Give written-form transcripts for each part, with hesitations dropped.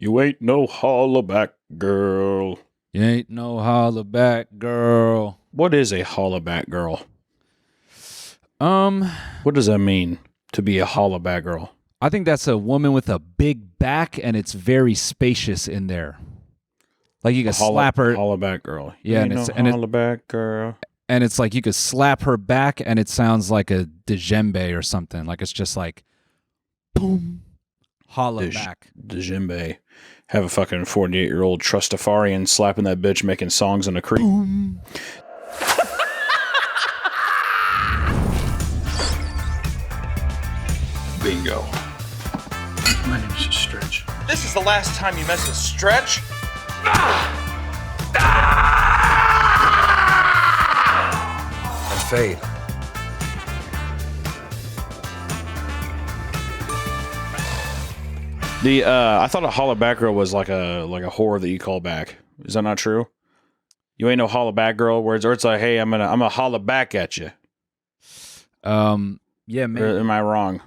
You ain't no hollaback girl. You ain't no hollaback girl. What is a hollaback girl? Um, What does that mean to be a hollaback girl? I think that's a woman with a big back, and it's very spacious in there. Like you can slap her. Hollaback girl. Yeah, and it's hollaback girl. And it's like you could slap her back, and it sounds like a djembe or something. Like it's just like, boom, hollaback. Djembe. Have a fucking 48-year-old Trustafarian slapping that bitch, making songs in a creek. Boom. Bingo. My name's Stretch. This is the last time you mess with Stretch. And fade. I thought a hollaback girl was like a whore that you call back. Is that not true? You ain't no hollaback girl, or it's like, hey, I'm gonna holla back at you. Yeah, man. Or am I wrong?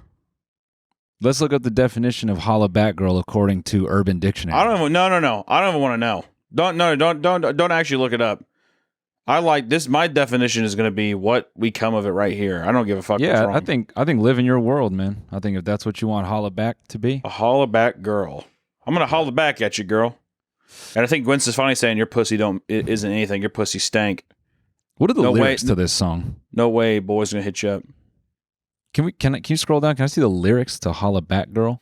Let's look up the definition of hollaback girl according to Urban Dictionary. I don't even. No. I don't even want to know. Don't actually look it up. I like this. My definition is going to be what we come of it right here. I don't give a fuck. Yeah, what's wrong. I think live in your world, man. I think if that's what you want hollaback to be. A hollaback girl. I'm gonna holla back at you, girl. And I think Gwen Stefani saying your pussy isn't anything. Your pussy stank. What are the lyrics to this song? No way, boys gonna hit you up. Can you scroll down? Can I see the lyrics to Hollaback Girl?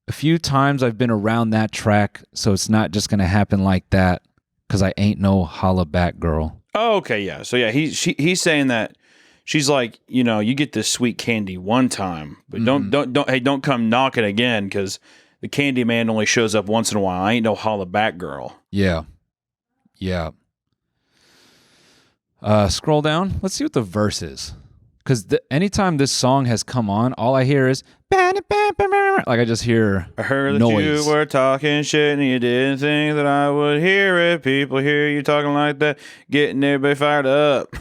A few times I've been around that track, so it's not just gonna happen like that. Cause I ain't no hollaback girl. Oh, okay, yeah. So yeah, he's saying that she's like, you get this sweet candy one time, but don't come knocking again, because the candy man only shows up once in a while. I ain't no hollaback girl. Yeah. Scroll down. Let's see what the verse is. Because anytime this song has come on, all I hear is like I just hear I heard that noise. you were talking shit and you didn't think that I would hear it. People hear you talking like that, getting everybody fired up.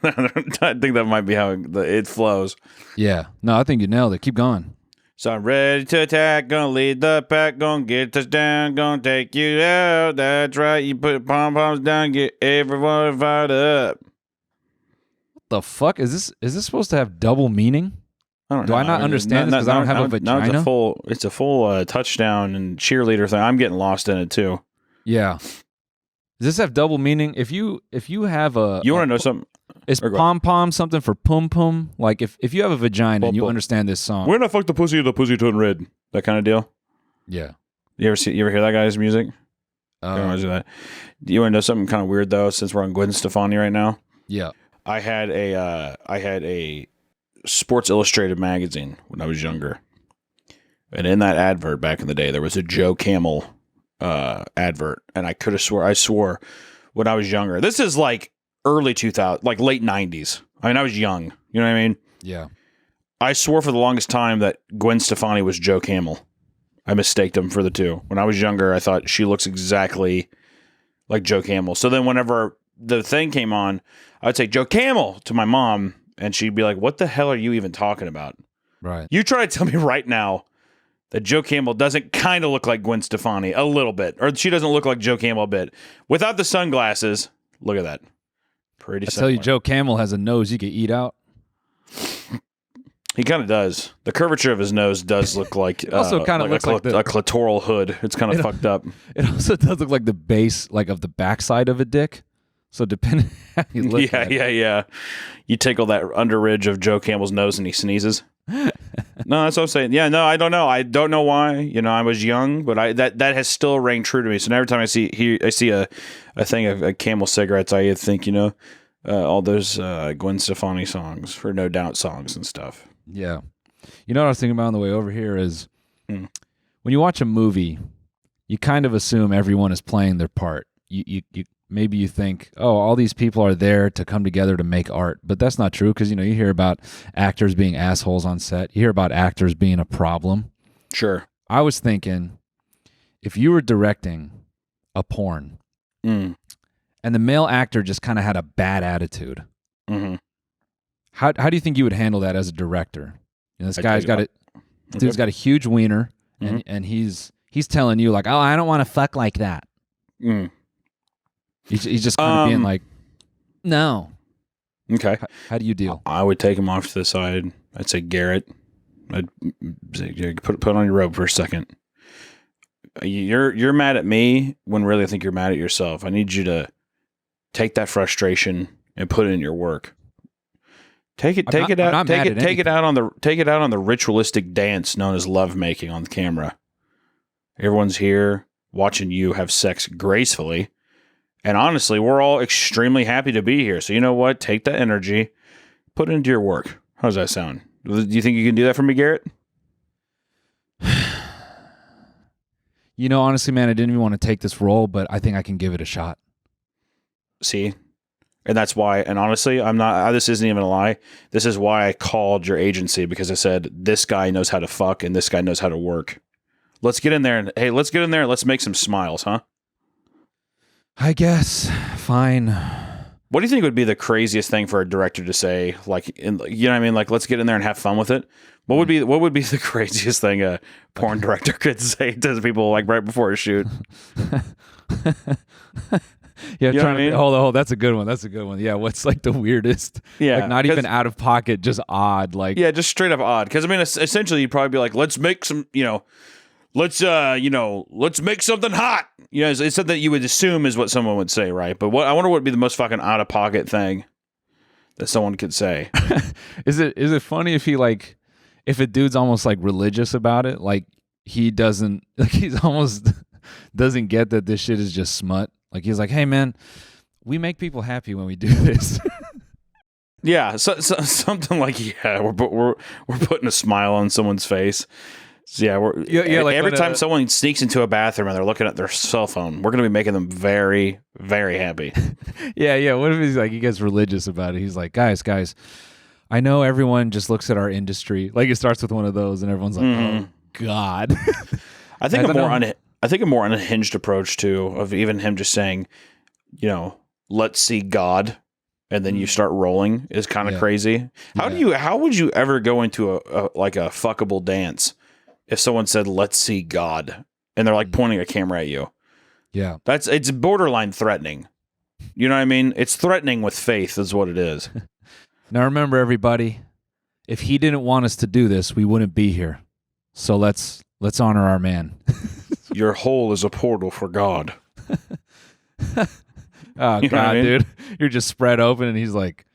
I think that might be how it flows. Yeah. No, I think you nailed it. Keep going. So I'm ready to attack, gonna lead the pack, gonna get a touchdown, gonna take you out. That's right, you put pom-poms down, get everyone fired up. What the fuck? Is this supposed to have double meaning? Do I not understand this because I don't have a vagina? No, it's a full touchdown and cheerleader thing. I'm getting lost in it too. Yeah. Does this have double meaning? If you have a... You want to know something? Is pom-pom something for pum-pum? Like if you have a vagina and you understand this song... We're not fuck the pussy turned red. That kind of deal? Yeah. You ever hear that guy's music? Do you want to know something kind of weird though, since we're on Gwen Stefani right now? Yeah. I had a Sports Illustrated magazine when I was younger. And in that advert back in the day, there was a Joe Camel advert. And I swore when I was younger. This is like early 2000s, like late 90s. I mean, I was young. You know what I mean? Yeah. I swore for the longest time that Gwen Stefani was Joe Camel. I mistaked him for the two. When I was younger, I thought she looks exactly like Joe Camel. So then whenever the thing came on, I would say, Joe Camel, to my mom. And she'd be like, what the hell are you even talking about? Right. You try to tell me right now that Joe Camel doesn't kind of look like Gwen Stefani a little bit. Or she doesn't look like Joe Camel a bit. Without the sunglasses, look at that. Pretty similar. I tell you, Joe Camel has a nose you could eat out. He kind of does. The curvature of his nose does look like also kind of looks like a clitoral hood. It's kind of fucked up. It also does look like the base, like of the backside of a dick. So depending how you look at it. Yeah. You tickle that underridge of Joe Camel's nose and he sneezes. No, that's what I'm saying. Yeah, no, I don't know. I don't know why. I was young, but that has still rang true to me. So every time I see a thing of Camel cigarettes, I think, all those Gwen Stefani songs for No Doubt songs and stuff. Yeah. You know what I was thinking about on the way over here is when you watch a movie, you kind of assume everyone is playing their part. You maybe you think, oh, all these people are there to come together to make art, but that's not true because you hear about actors being assholes on set. You hear about actors being a problem. Sure. I was thinking, if you were directing a porn and the male actor just kind of had a bad attitude, how do you think you would handle that as a director? This guy's got dude's got a huge wiener, and he's he's telling you like, oh, I don't want to fuck like that. Mm. He's just kind of being like, no. Okay. How do you deal? I would take him off to the side. I'd say, Garrett, I'd say, put on your robe for a second. You're mad at me when really I think you're mad at yourself. I need you to take that frustration and put it in your work. Take it out on the ritualistic dance known as lovemaking on the camera. Everyone's here watching you have sex gracefully. And honestly, we're all extremely happy to be here. So you know what? Take that energy, put it into your work. How does that sound? Do you think you can do that for me, Garrett? You know, honestly, man, I didn't even want to take this role, but I think I can give it a shot. See? And that's why, and honestly, this isn't even a lie. This is why I called your agency, because I said, this guy knows how to fuck and this guy knows how to work. Let's get in there and, hey, let's make some smiles, huh? I guess. Fine. What do you think would be the craziest thing for a director to say? Like, you know what I mean? Like, let's get in there and have fun with it. What would be the craziest thing a porn director could say to people like right before a shoot? Yeah, you know what I mean? Hold on. That's a good one. Yeah, what's like the weirdest? Yeah, like not even out of pocket, just odd. Like, yeah, just straight up odd. Because I mean, essentially, you'd probably be like, let's make some, let's make something hot. It's something that you would assume is what someone would say, right? But I wonder what would be the most fucking out of pocket thing that someone could say. Is it funny if a dude's almost like religious about it, like he's almost doesn't get that this shit is just smut. Like he's like, hey man, we make people happy when we do this. Yeah, so something like, yeah, we're putting a smile on someone's face. So yeah, like every time someone sneaks into a bathroom and they're looking at their cell phone, we're gonna be making them very, very happy. Yeah. What if he's like, he gets religious about it? He's like, guys, I know everyone just looks at our industry. Like it starts with one of those, and everyone's like, oh God. I think a more unhinged approach too, of even him just saying, let's see God, and then you start rolling is kind of crazy. How would you ever go into a fuckable dance if someone said, let's see God, and they're like pointing a camera at you? Yeah. It's borderline threatening. You know what I mean? It's threatening with faith is what it is. Now remember, everybody, if he didn't want us to do this, we wouldn't be here. So let's honor our man. Your hole is a portal for God. Oh, God, I mean? Dude. You're just spread open, and he's like,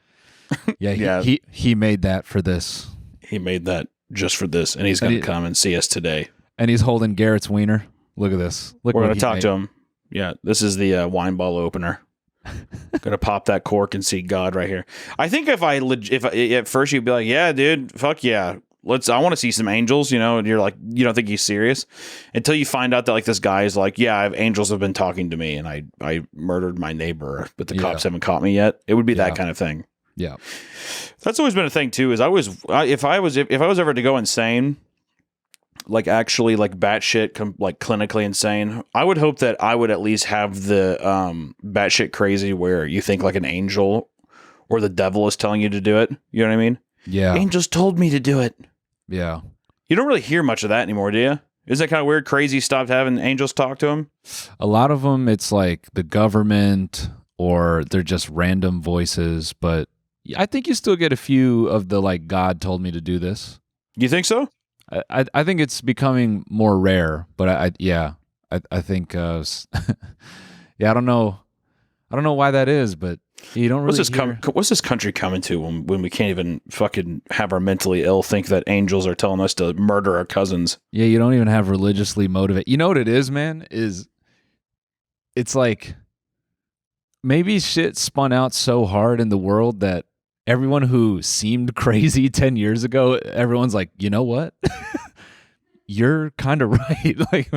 yeah. He made that for this. He made that just for this, and he's going to come and see us today. And he's holding Garrett's wiener. Look at this. We're going to talk to him. Yeah, this is the wine bottle opener. Gonna pop that cork and see God right here. I think if at first you'd be like, yeah, dude, fuck yeah, I want to see some angels, and you're like, you don't think he's serious until you find out that like this guy is like, yeah, angels have been talking to me and I murdered my neighbor, but the cops haven't caught me yet. It would be that kind of thing. Yeah, that's always been a thing too. Is if I was ever to go insane, like actually like batshit like clinically insane, I would hope that I would at least have the batshit crazy where you think like an angel or the devil is telling you to do it. You know what I mean? Yeah. Angels told me to do it. Yeah. You don't really hear much of that anymore, do you? Isn't that kind of weird? Crazy stopped having angels talk to him? A lot of them, it's like the government or they're just random voices. But I think you still get a few of the like, God told me to do this. You think so? I think it's becoming more rare, but I think I don't know why that is, but you don't really what's this country coming to when we can't even fucking have our mentally ill think that angels are telling us to murder our cousins? Yeah, you don't even have religiously motivate. You know what it is, man? It's like maybe shit spun out so hard in the world that everyone who seemed crazy 10 years ago, everyone's like, you know what? You're kind of right. Like,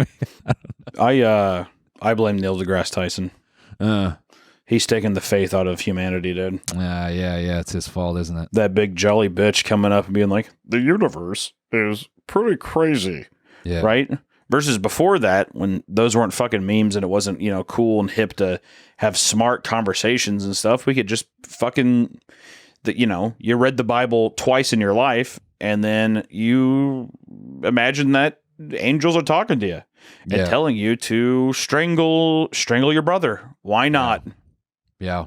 I blame Neil deGrasse Tyson. He's taken the faith out of humanity, dude. Yeah. It's his fault, isn't it? That big jolly bitch coming up and being like, the universe is pretty crazy. Yeah. Right? Versus before that, when those weren't fucking memes and it wasn't, cool and hip to have smart conversations and stuff, we could just fucking... that you read the Bible twice in your life, and then you imagine that angels are talking to you. and telling you to strangle your brother. Why not? Yeah.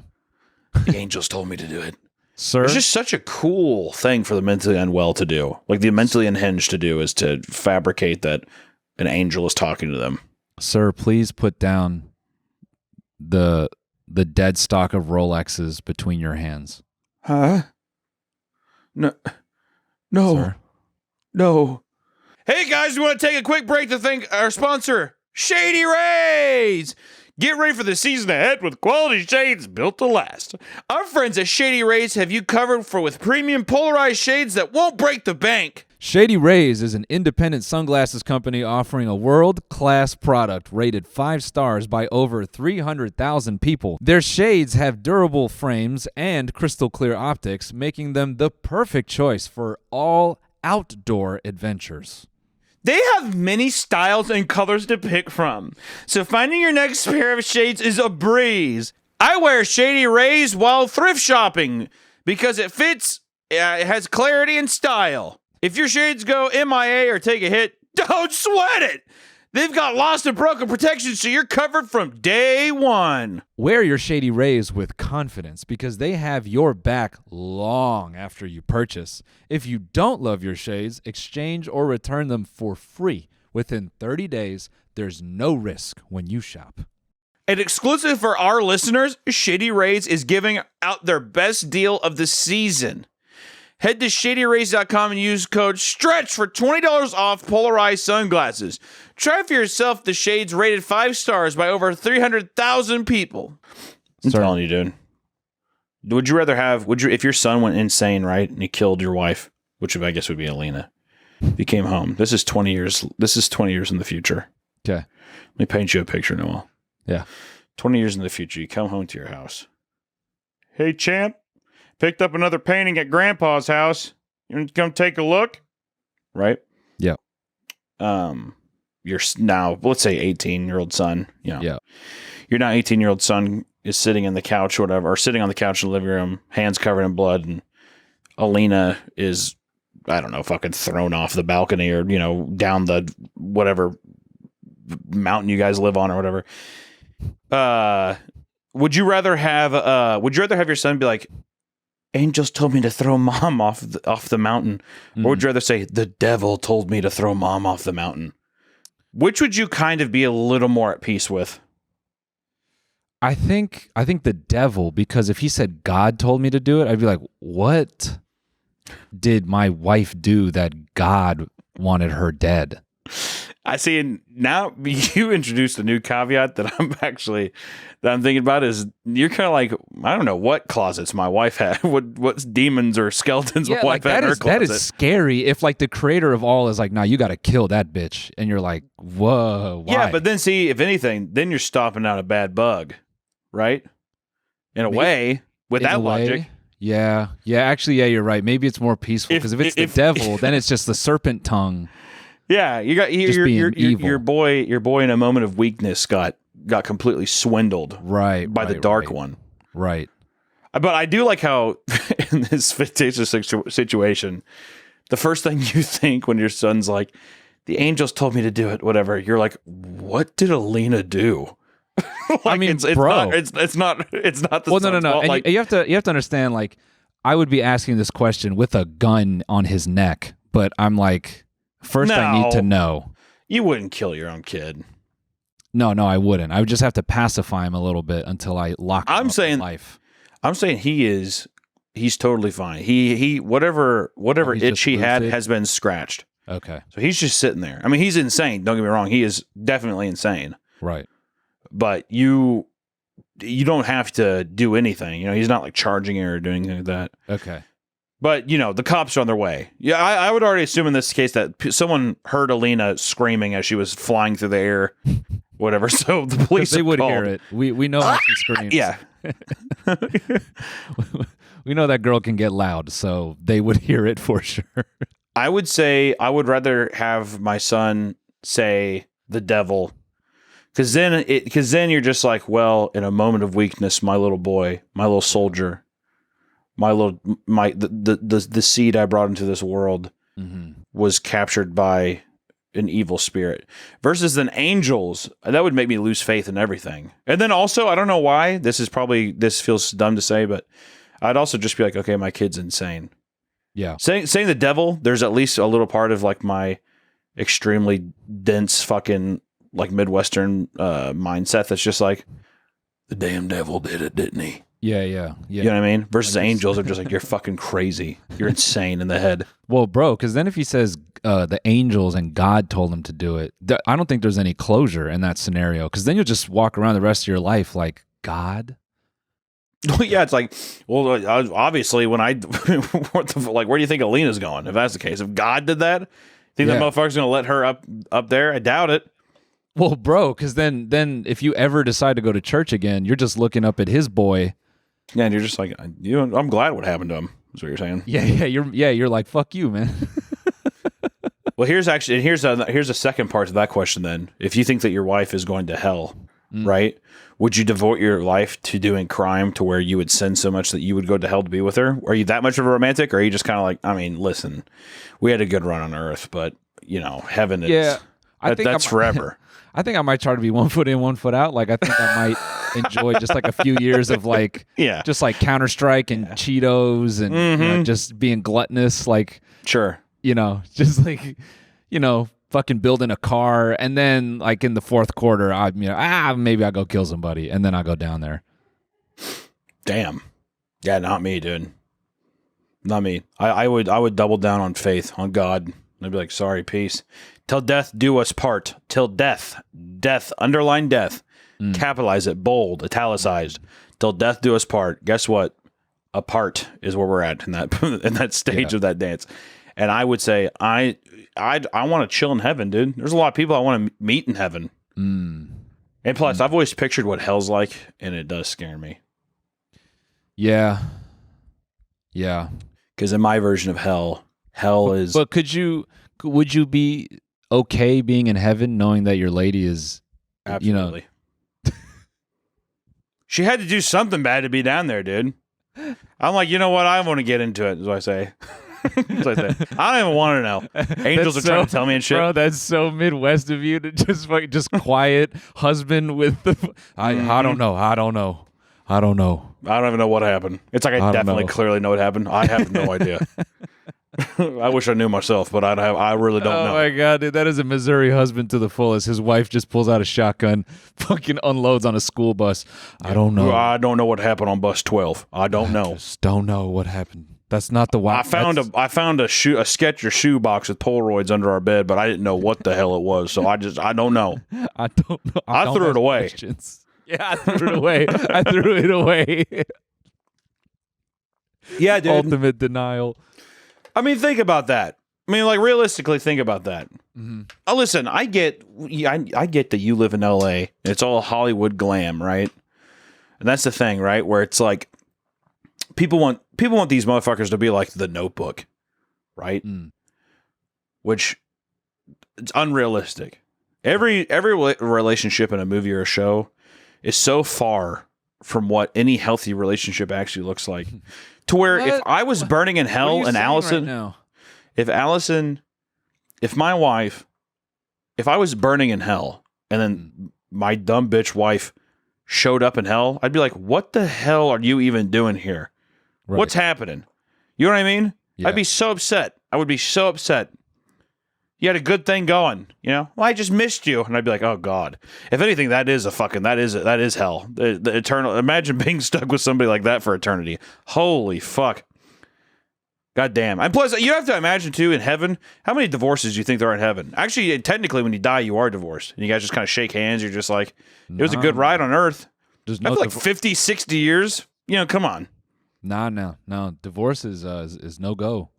The angels told me to do it. Sir? It's just such a cool thing for the mentally unwell to do. Like the mentally unhinged to do is to fabricate that an angel is talking to them. Sir, please put down the dead stock of Rolexes between your hands. Huh? No. Sir? No. Hey guys, we want to take a quick break to thank our sponsor, Shady Rays. Get ready for the season ahead with quality shades built to last. Our friends at Shady Rays have you covered with premium polarized shades that won't break the bank. Shady Rays is an independent sunglasses company offering a world-class product rated 5 stars by over 300,000 people. Their shades have durable frames and crystal clear optics, making them the perfect choice for all outdoor adventures. They have many styles and colors to pick from, so finding your next pair of shades is a breeze. I wear Shady Rays while thrift shopping because it fits, it has clarity and style. If your shades go MIA or take a hit, don't sweat it. They've got lost and broken protection, so you're covered from day one. Wear your Shady Rays with confidence because they have your back long after you purchase. If you don't love your shades, exchange or return them for free. Within 30 days, there's no risk when you shop. And exclusive for our listeners, Shady Rays is giving out their best deal of the season. Head to shadyrays.com and use code STRETCH for $20 off polarized sunglasses. Try for yourself the shades rated 5 stars by over 300,000 people. I'm telling you, dude. Would you rather if your son went insane, right, and he killed your wife, which I guess would be Alina, he came home. This is 20 years in the future. Okay. Let me paint you a picture, Noel. Yeah. 20 years in the future, you come home to your house. Hey, champ. Picked up another painting at Grandpa's house. You want to come take a look? Right? Yeah. Your now, let's say 18-year-old son. Yeah. Your now 18-year-old son is sitting in the couch or whatever, or sitting on the couch in the living room, hands covered in blood, and Alina is, I don't know, fucking thrown off the balcony or, down the whatever mountain you guys live on or whatever. Would you rather have your son be like, angels told me to throw mom off the mountain, or would you rather say the devil told me to throw mom off the mountain? Which would you kind of be a little more at peace with? I think the devil, because if he said God told me to do it, I'd be like, what did my wife do that God wanted her dead? I see. And now you introduced a new caveat that I'm thinking about is you're kind of like, I don't know what closets my wife had, what demons or skeletons my wife had in her closet. That is scary. If like the creator of all is like, nah, you got to kill that bitch, and you're like, whoa, why? Yeah, but then see, if anything, then you're stomping out a bad bug, right? In a way, with that logic. Yeah. Actually, yeah, you're right. Maybe it's more peaceful because if it's the devil, then it's just the serpent tongue. Yeah, you got your boy in a moment of weakness got completely swindled by the dark one. Right. But I do like how in this fictitious situation, the first thing you think when your son's like, the angels told me to do it, whatever, you're like, what did Alina do? Like, I mean, it's bro, it's not the well, no. fault. And like, you have to understand, like, I would be asking this question with a gun on his neck, but I'm like, first I need to know. You wouldn't kill your own kid. No, I wouldn't. I would just have to pacify him a little bit until I lock him up for life. I'm saying he's totally fine. He whatever itch he had has been scratched. Okay. So he's just sitting there. I mean, he's insane. Don't get me wrong. He is definitely insane. Right. But you don't have to do anything. He's not like charging it or doing anything like that. Okay. But, the cops are on their way. Yeah, I would already assume in this case that someone heard Alina screaming as she was flying through the air, whatever. So the police they would called. Hear it. We know how she screams. Yeah. We know that girl can get loud, so they would hear it for sure. I would say I would rather have my son say the devil, because then you're just like, well, in a moment of weakness, my little boy, my little soldier, the seed I brought into this world was captured by an evil spirit versus then angels. That would make me lose faith in everything. And then also, I don't know why this feels dumb to say, but I'd also just be like, okay, my kid's insane. Yeah. Saying the devil, there's at least a little part of like my extremely dense fucking like Midwestern mindset that's just like, the damn devil did it, didn't he? Yeah. You know what I mean? Versus angels are just like, you're fucking crazy. You're insane in the head. Well, bro, because then if he says the angels and God told him to do it, I don't think there's any closure in that scenario, because then you'll just walk around the rest of your life like, God? Yeah, it's like, well, obviously, when where do you think Alina's going? If that's the case, if God did that, think that motherfucker's gonna let her up there? I doubt it. Well, bro, because then if you ever decide to go to church again, you're just looking up at his boy. Yeah, and you're just like, I'm glad what happened to him. Is what you're saying? You're like, fuck you, man. Well, here's a second part to that question. Then, if you think that your wife is going to hell, right? Would you devote your life to doing crime to where you would sin so much that you would go to hell to be with her? Are you that much of a romantic, or are you just kind of like, I mean, listen, we had a good run on Earth, but heaven is that's forever. I think I might try to be 1 foot in, 1 foot out. Like, I think I might enjoy just like a few years of like, just like Counter-Strike and Cheetos and just being gluttonous. Like, sure, just like, fucking building a car, and then like in the fourth quarter, maybe I'll go kill somebody, and then I'll go down there. Damn, yeah, not me, dude. Not me. I would double down on faith, on God. I'd be like, sorry, peace. Till death do us part. Till death, underline death, capitalize it, bold, italicized. Till death do us part. Guess what? Apart is where we're at in that stage of that dance. And I would say I want to chill in heaven, dude. There's a lot of people I want to meet in heaven. And plus, I've always pictured what hell's like, and it does scare me. Yeah. Because in my version of hell is. But would you be okay being in heaven knowing that your lady is, absolutely. She had to do something bad to be down there, dude. I'm like, you know what? I want to get into it, is what I say. I don't even want to know. Angels are trying to tell me and shit. Bro, that's so Midwest of you to just quiet husband with the. I don't know. I don't even know what happened. It's like I definitely clearly know what happened. I have no idea. I wish I knew myself, but I really don't know. Oh my god, dude, that is a Missouri husband to the fullest. His wife just pulls out a shotgun, fucking unloads on a school bus. I don't know. I don't know what happened on bus 12. I don't know. Just don't know what happened. That's not the wife. I found a Skechers shoe box with Polaroids under our bed, but I didn't know what the hell it was. So I don't know. I don't know. I threw it away. Questions. Yeah, I threw it away. I threw it away. Yeah, dude. Ultimate denial. I mean, think about that. I mean, like, realistically, think about that. Listen, I get that you live in LA. It's all Hollywood glam, right? And that's the thing, right? Where it's like people want these motherfuckers to be like The Notebook, right? Which it's unrealistic. Every relationship in a movie or a show is so far from what any healthy relationship actually looks like. To where if I was burning in hell and Allison, if my wife, if I was burning in hell and then my dumb bitch wife showed up in hell, I'd be like, what the hell are you even doing here? Right. What's happening? You know what I mean? Yeah. I'd be so upset. I would be so upset. You had a good thing going, Well, I just missed you, and I'd be like, "Oh God!" If anything, that is hell. The eternal. Imagine being stuck with somebody like that for eternity. Holy fuck! God damn! And plus, you have to imagine too in heaven how many divorces do you think there are in heaven? Actually, technically, when you die, you are divorced, and you guys just kind of shake hands. You're just like, "It was a good ride on Earth." I feel like 50, 60 years. Come on. No. Divorce is no go.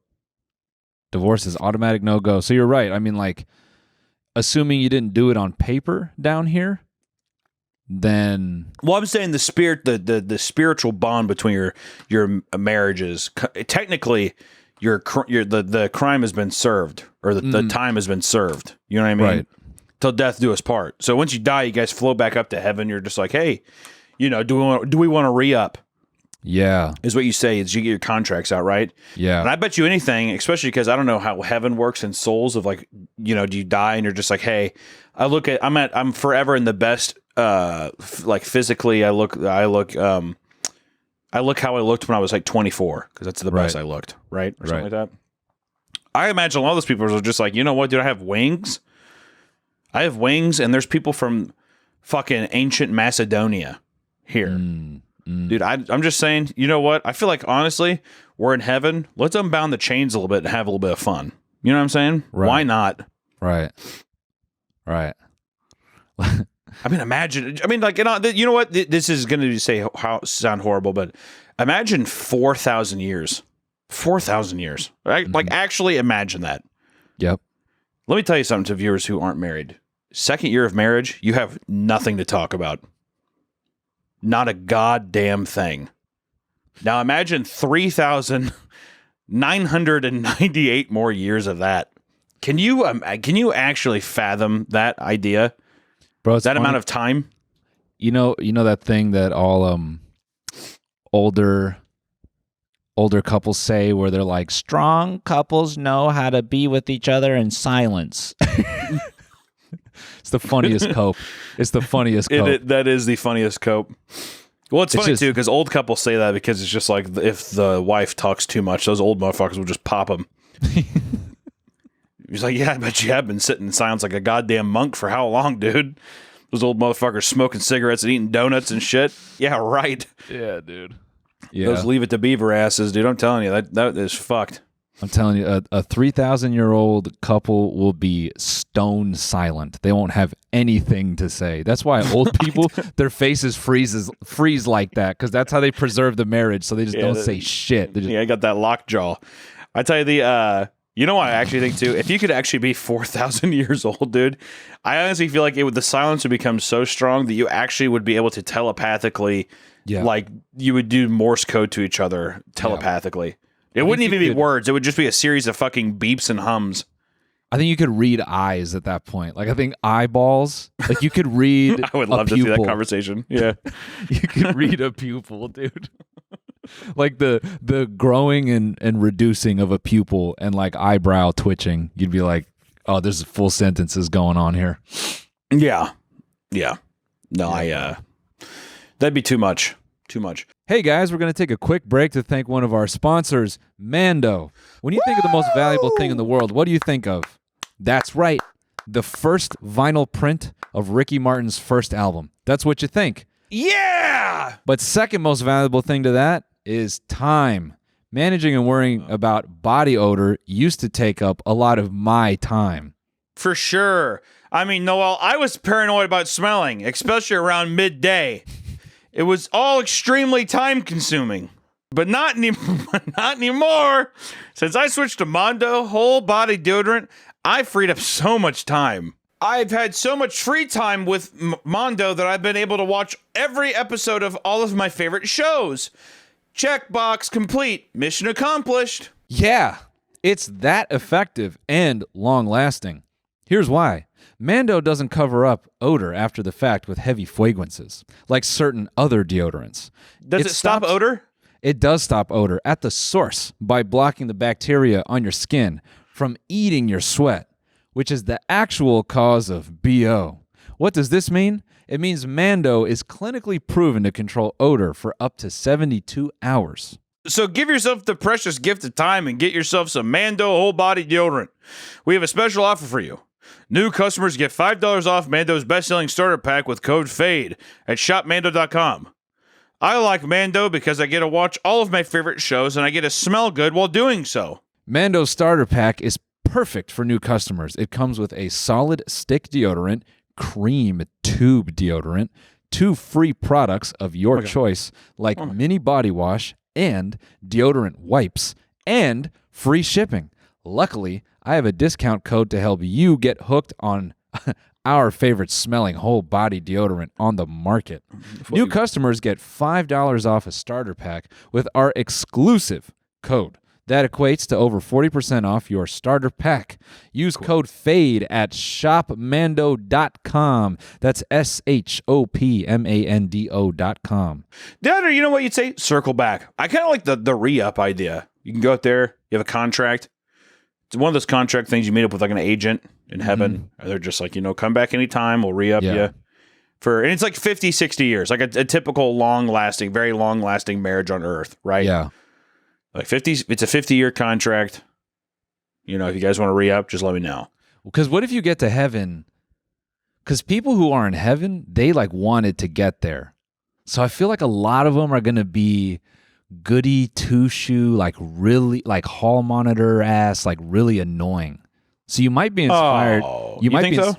Divorce is automatic no-go. So you're right. I mean, like, assuming you didn't do it on paper down here, then... Well, I'm saying the spiritual bond between your marriages. Technically, the crime has been served, or the time has been served. You know what I mean? Right. Till death do us part. So once you die, you guys flow back up to heaven. You're just like, hey, do we want to re-up? Yeah. is what you say is you get your contracts out, right? Yeah. And I bet you anything, especially because I don't know how heaven works in souls of like, you know, do you die and you're just like, hey, I'm forever in the best, like physically, I look how I looked when I was like 24 because that's the best I looked, right? Or something like that. I imagine a lot of those people are just like, you know what, dude, I have wings. I have wings, and there's people from fucking ancient Macedonia here. Dude, I'm just saying, you know what? I feel like, honestly, we're in heaven. Let's unbound the chains a little bit and have a little bit of fun. You know what I'm saying? Right. Why not? Right. I mean, imagine. I mean, like, you know what? This is going to sound horrible, but imagine 4,000 years. 4,000 years. Right? Mm-hmm. Like, actually imagine that. Yep. Let me tell you something to viewers who aren't married. Second year of marriage, you have nothing to talk about. Not a goddamn thing. Now imagine 3,998 more years of that. Can you actually fathom that idea? Bro, it's that funny. Amount of time? You know that thing that all older couples say where they're like, strong couples know how to be with each other in silence. It's the funniest cope. It's the funniest cope. That is the funniest cope. Well, it's funny too, because old couples say that because it's just like if the wife talks too much, those old motherfuckers will just pop them. He's like, yeah, I bet you have been sitting in silence like a goddamn monk for how long, dude? Those old motherfuckers smoking cigarettes and eating donuts and shit. Yeah, right. Yeah, dude. Yeah. Those leave it to beaver asses, dude. I'm telling you, that is fucked. I'm telling you, a 3,000-year-old couple will be stone silent. They won't have anything to say. That's why old people, their faces freeze like that, because that's how they preserve the marriage, so they just don't say shit. I got that lockjaw. I tell you, you know what I actually think, too? If you could actually be 4,000 years old, dude, I honestly feel like the silence would become so strong that you actually would be able to telepathically, like, you would do Morse code to each other telepathically. It wouldn't even be words. It would just be a series of fucking beeps and hums. I think you could read eyes at that point. Like, I think eyeballs, like you could read I would love to see that conversation. Yeah. You could read a pupil, dude. Like the growing and reducing of a pupil and like eyebrow twitching. You'd be like, oh, there's full sentences going on here. Yeah. Yeah. No, that'd be too much. Too much. Hey guys, we're going to take a quick break to thank one of our sponsors, Mando. When you think of the most valuable thing in the world, what do you think of? That's right, the first vinyl print of Ricky Martin's first album. That's what you think. Yeah! But second most valuable thing to that is time. Managing and worrying about body odor used to take up a lot of my time. For sure. I mean, Noel, I was paranoid about smelling, especially around midday. It was all extremely time-consuming, but not anymore. Since I switched to Mando whole body deodorant, I freed up so much time. I've had so much free time with Mando that I've been able to watch every episode of all of my favorite shows. Checkbox complete. Mission accomplished. Yeah, it's that effective and long-lasting. Here's why. Mando doesn't cover up odor after the fact with heavy fragrances, like certain other deodorants. Does it stop odor? It does stop odor at the source by blocking the bacteria on your skin from eating your sweat, which is the actual cause of BO. What does this mean? It means Mando is clinically proven to control odor for up to 72 hours. So give yourself the precious gift of time and get yourself some Mando whole body deodorant. We have a special offer for you. New customers get $5 off Mando's best-selling starter pack with code FADE at shopmando.com. I like Mando because I get to watch all of my favorite shows and I get to smell good while doing so. Mando's starter pack is perfect for new customers. It comes with a solid stick deodorant, cream tube deodorant, 2 free products of your choice like mini body wash and deodorant wipes, and free shipping. Luckily, I have a discount code to help you get hooked on our favorite smelling whole body deodorant on the market. New customers get $5 off a starter pack with our exclusive code. That equates to over 40% off your starter pack. Use code FADE at shopmando.com. That's shopmando.com. That, or you know what you'd say? Circle back. I kind of like the re-up idea. You can go out there, you have a contract. It's one of those contract things you meet up with like an agent in heaven. They're just like, come back anytime, we'll re-up you. And it's like 50, 60 years, like a typical long-lasting, very long-lasting marriage on Earth, right? Yeah. Like 50, it's a 50-year contract. If you guys want to re-up, just let me know. Because what if you get to heaven? Because people who are in heaven, they like wanted to get there. So I feel like a lot of them are going to be goody two-shoe, like really, like hall monitor ass, like really annoying. So you might be inspired. Oh, you think so?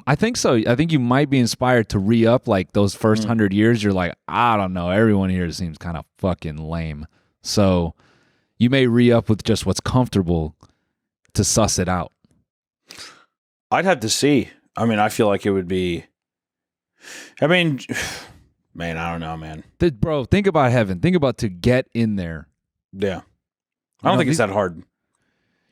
I think so. I think you might be inspired to re-up like those first 100 years. You're like, I don't know. Everyone here seems kind of fucking lame. So you may re-up with just what's comfortable to suss it out. I'd have to see. I mean, I feel like it would be... man, I don't know, man. Bro, think about heaven. Think about to get in there. Yeah. I don't think it's that hard.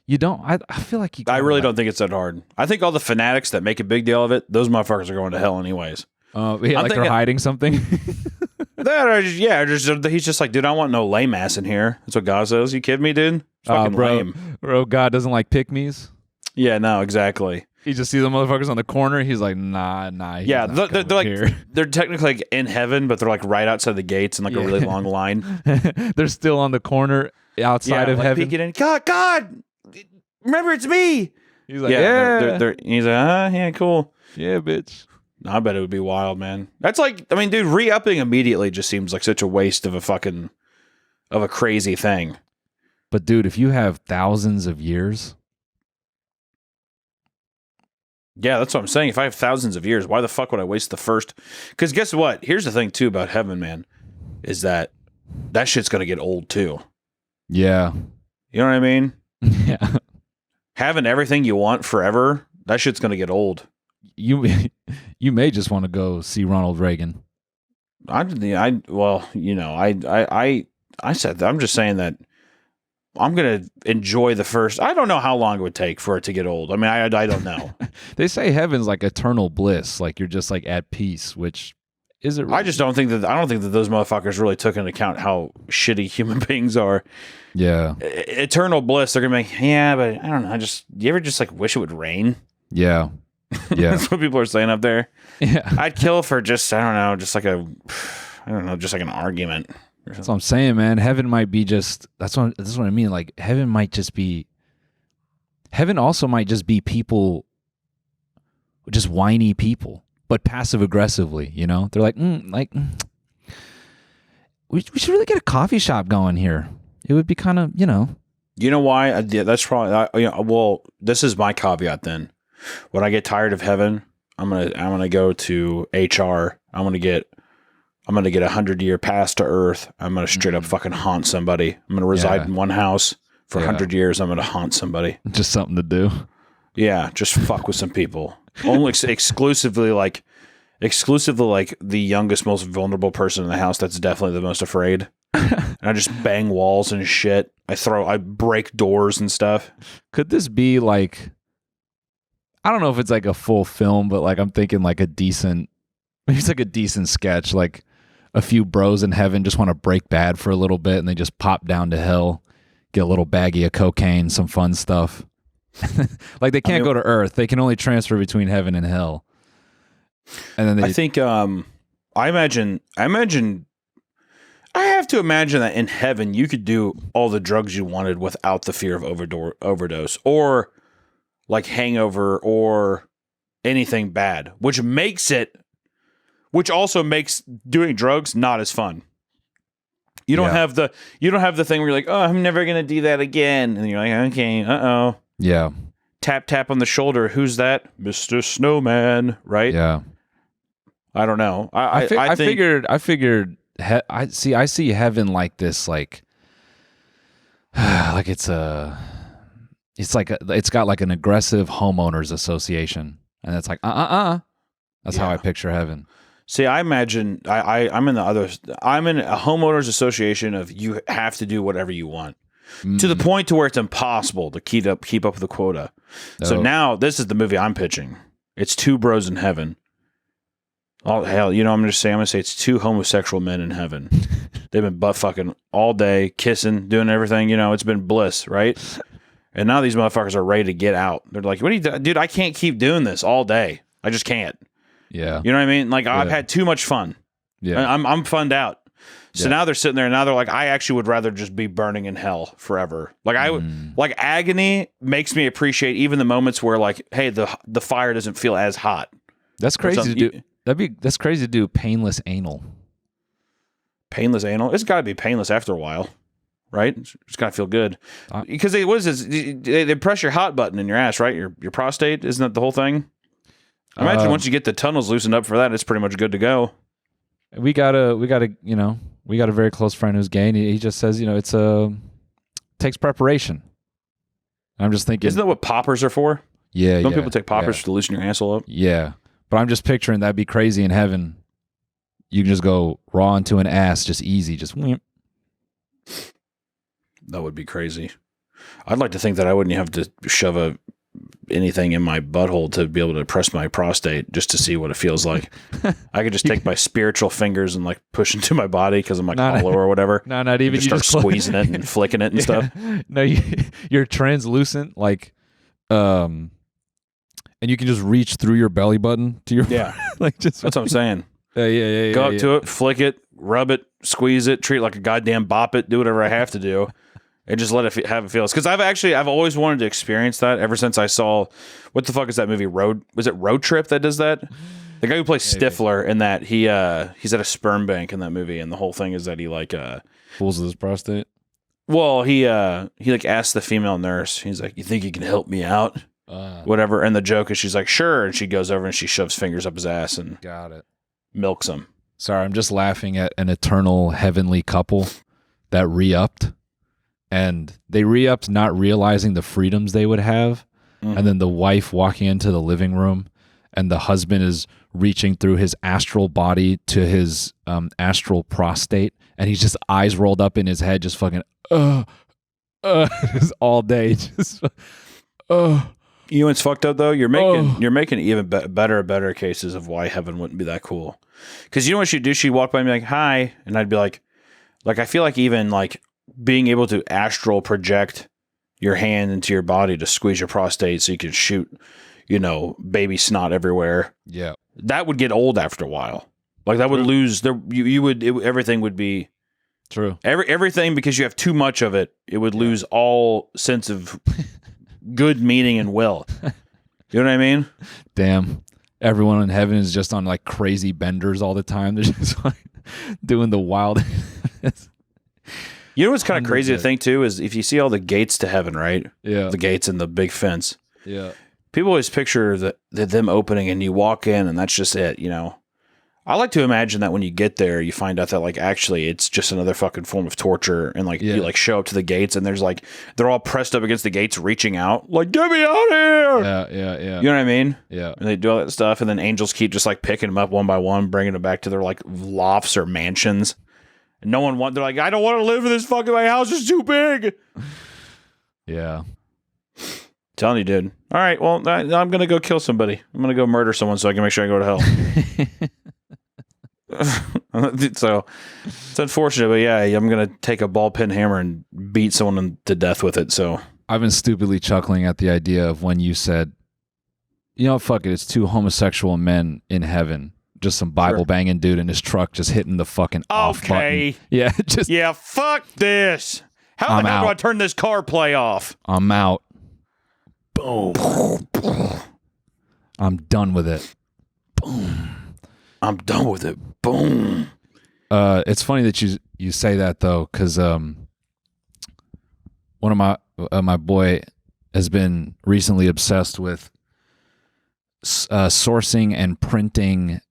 You don't? I feel like you... I really don't think it's that hard. I think all the fanatics that make a big deal of it, those motherfuckers are going to hell anyways. They're hiding something? He's just like, dude, I want no lame ass in here. That's what God says. You kidding me, dude? Fucking lame. Bro, God doesn't like pick-me's? Yeah, no, exactly. He just sees the motherfuckers on the corner. He's like, nah. Yeah, they're like, they're technically like in heaven, but they're like right outside the gates in like a really long line. They're still on the corner outside of like heaven. Peeking in. God, remember it's me. He's like, He's like, yeah, cool. Yeah, bitch. I bet it would be wild, man. That's like, I mean, dude, re-upping immediately just seems like such a waste of a crazy thing. But dude, if you have thousands of years. Yeah, that's what I'm saying. If I have thousands of years, why the fuck would I waste the first? Because guess what? Here's the thing too about heaven, man, is that shit's going to get old too. Yeah. You know what I mean? Yeah. Having everything you want forever, that shit's going to get old. You may just want to go see Ronald Reagan. I said that. I'm just saying that I'm going to enjoy the first. I don't know how long it would take for it to get old. I mean, I don't know. They say heaven's like eternal bliss, like you're just like at peace, which is it? Really? I don't think that those motherfuckers really took into account how shitty human beings are. Yeah. Eternal bliss. They're going to be like, yeah, but I don't know. You ever just like wish it would rain? Yeah. Yeah. That's what people are saying up there. Yeah. I'd kill for just, I don't know, just like an argument. That's what I'm saying, man. Heaven might be just, that's what I mean. Like heaven also might just be people, just whiny people, but passive aggressively, They're like, we should really get a coffee shop going here. It would be kind of, You know why? That's probably, well, this is my caveat then. When I get tired of heaven, I'm gonna go to HR. I'm gonna get a 100-year pass to Earth. I'm gonna straight up fucking haunt somebody. I'm gonna reside in one house for 100 years. I'm gonna haunt somebody. Just something to do. Yeah, just fuck with some people. Only exclusively like the youngest, most vulnerable person in the house. That's definitely the most afraid. And I just bang walls and shit. I break doors and stuff. Could this be like? I don't know if it's like a full film, but like I'm thinking like maybe it's like a decent sketch, like a few bros in heaven just want to break bad for a little bit and they just pop down to hell, get a little baggie of cocaine, some fun stuff. Like they can't go to Earth. They can only transfer between heaven and hell. And then I think I have to imagine that in heaven you could do all the drugs you wanted without the fear of overdose or like hangover or anything bad, which also makes doing drugs not as fun. You don't have the thing where you're like, oh, I'm never gonna do that again, and you're like, okay, yeah, tap on the shoulder. Who's that? Mr. Snowman, right? Yeah. I don't know. I figured. I see heaven like this, like it's got like an aggressive homeowners association, and it's like That's how I picture heaven. See, I imagine I'm in a homeowners association of you have to do whatever you want. to the point to where it's impossible to keep up with the quota. So now this is the movie I'm pitching. It's Two Bros in Heaven. Oh hell, you know, I'm gonna say it's two homosexual men in heaven. They've been butt fucking all day, kissing, doing everything. You know, it's been bliss, right? And now these motherfuckers are ready to get out. They're like, "What are you doing, dude? I can't keep doing this all day. I just can't." Yeah, you know what I mean? Like I've had too much fun. Yeah, I'm funned out. So now they're sitting there, and now they're like, I actually would rather just be burning in hell forever. Like I would, like agony makes me appreciate even the moments where, like, hey, the fire doesn't feel as hot. That's crazy to do. That's crazy to do painless anal. Painless anal? It's got to be painless after a while, right? It's got to feel good because they press your hot button in your ass, right? Your prostate, isn't that the whole thing? I imagine once you get the tunnels loosened up for that, it's pretty much good to go. We got a very close friend who's gay, and he just says, you know, it's takes preparation. And I'm just thinking, isn't that what poppers are for? Yeah, Don't people take poppers to loosen your asshole up? Yeah, but I'm just picturing that'd be crazy in heaven. You can just go raw into an ass, just easy, just. Whoop. That would be crazy. I'd like to think that I wouldn't have to shove anything in my butthole to be able to press my prostate just to see what it feels like. I could just take my spiritual fingers and like push into my body because I'm like hollow or whatever. No, not even. You start squeezing it and flicking it and stuff. No, you're translucent, like, and you can just reach through your belly button to your like just. That's what I'm saying. Yeah. Go up to it, flick it, rub it, squeeze it, treat it like a goddamn bop it, do whatever I have to do. And just let it have it feel. Because I've always wanted to experience that ever since I saw, what the fuck is that movie? Was it Road Trip that does that? The guy who plays Stifler in that, he's at a sperm bank in that movie, and the whole thing is that he like fools with his prostate. Well, he like asks the female nurse, he's like, "You think you can help me out?" Whatever. And the joke is she's like, "Sure," and she goes over and she shoves fingers up his ass and got it. Milks him. Sorry, I'm just laughing at an eternal heavenly couple that re-upped. And they re-upped not realizing the freedoms they would have. Mm-hmm. And then the wife walking into the living room and the husband is reaching through his astral body to his astral prostate. And he's just eyes rolled up in his head, just fucking, just all day. Just, You know what's fucked up though? You're making even better cases of why heaven wouldn't be that cool. Because you know what she'd do? She'd walk by and be like, "Hi," and I'd be like I feel like even like being able to astral project your hand into your body to squeeze your prostate so you can shoot, you know, baby snot everywhere. Yeah, that would get old after a while. Like that would lose everything would be true. Everything, because you have too much of it. It would lose all sense of good meaning and will. You know what I mean? Damn. Everyone in heaven is just on like crazy benders all the time. They're just like doing the wild. You know what's kind of crazy to think too is if you see all the gates to heaven, right? Yeah. The gates and the big fence. Yeah. People always picture them opening and you walk in and that's just it, you know? I like to imagine that when you get there, you find out that like actually it's just another fucking form of torture, and like you like show up to the gates and there's like they're all pressed up against the gates, reaching out like, "Get me out here!" Yeah. You know what I mean? Yeah. And they do all that stuff, and then angels keep just like picking them up one by one, bringing them back to their like lofts or mansions. And they're like, "I don't want to live in this fucking. My house is too big." Yeah. Telling you, dude. All right, well, I'm gonna go kill somebody. I'm gonna go murder someone so I can make sure I go to hell. So it's unfortunate, but yeah, I'm gonna take a ball peen hammer and beat someone to death with it. So I've been stupidly chuckling at the idea of when you said, "You know, fuck it, it's two homosexual men in heaven." Just some Bible banging dude in his truck, just hitting the fucking off button. Yeah, fuck this. How the hell do I turn this car play off? I'm out. Boom. I'm done with it. Boom. I'm done with it. Boom. It's funny that you say that though, because one of my boy has been recently obsessed with sourcing and printing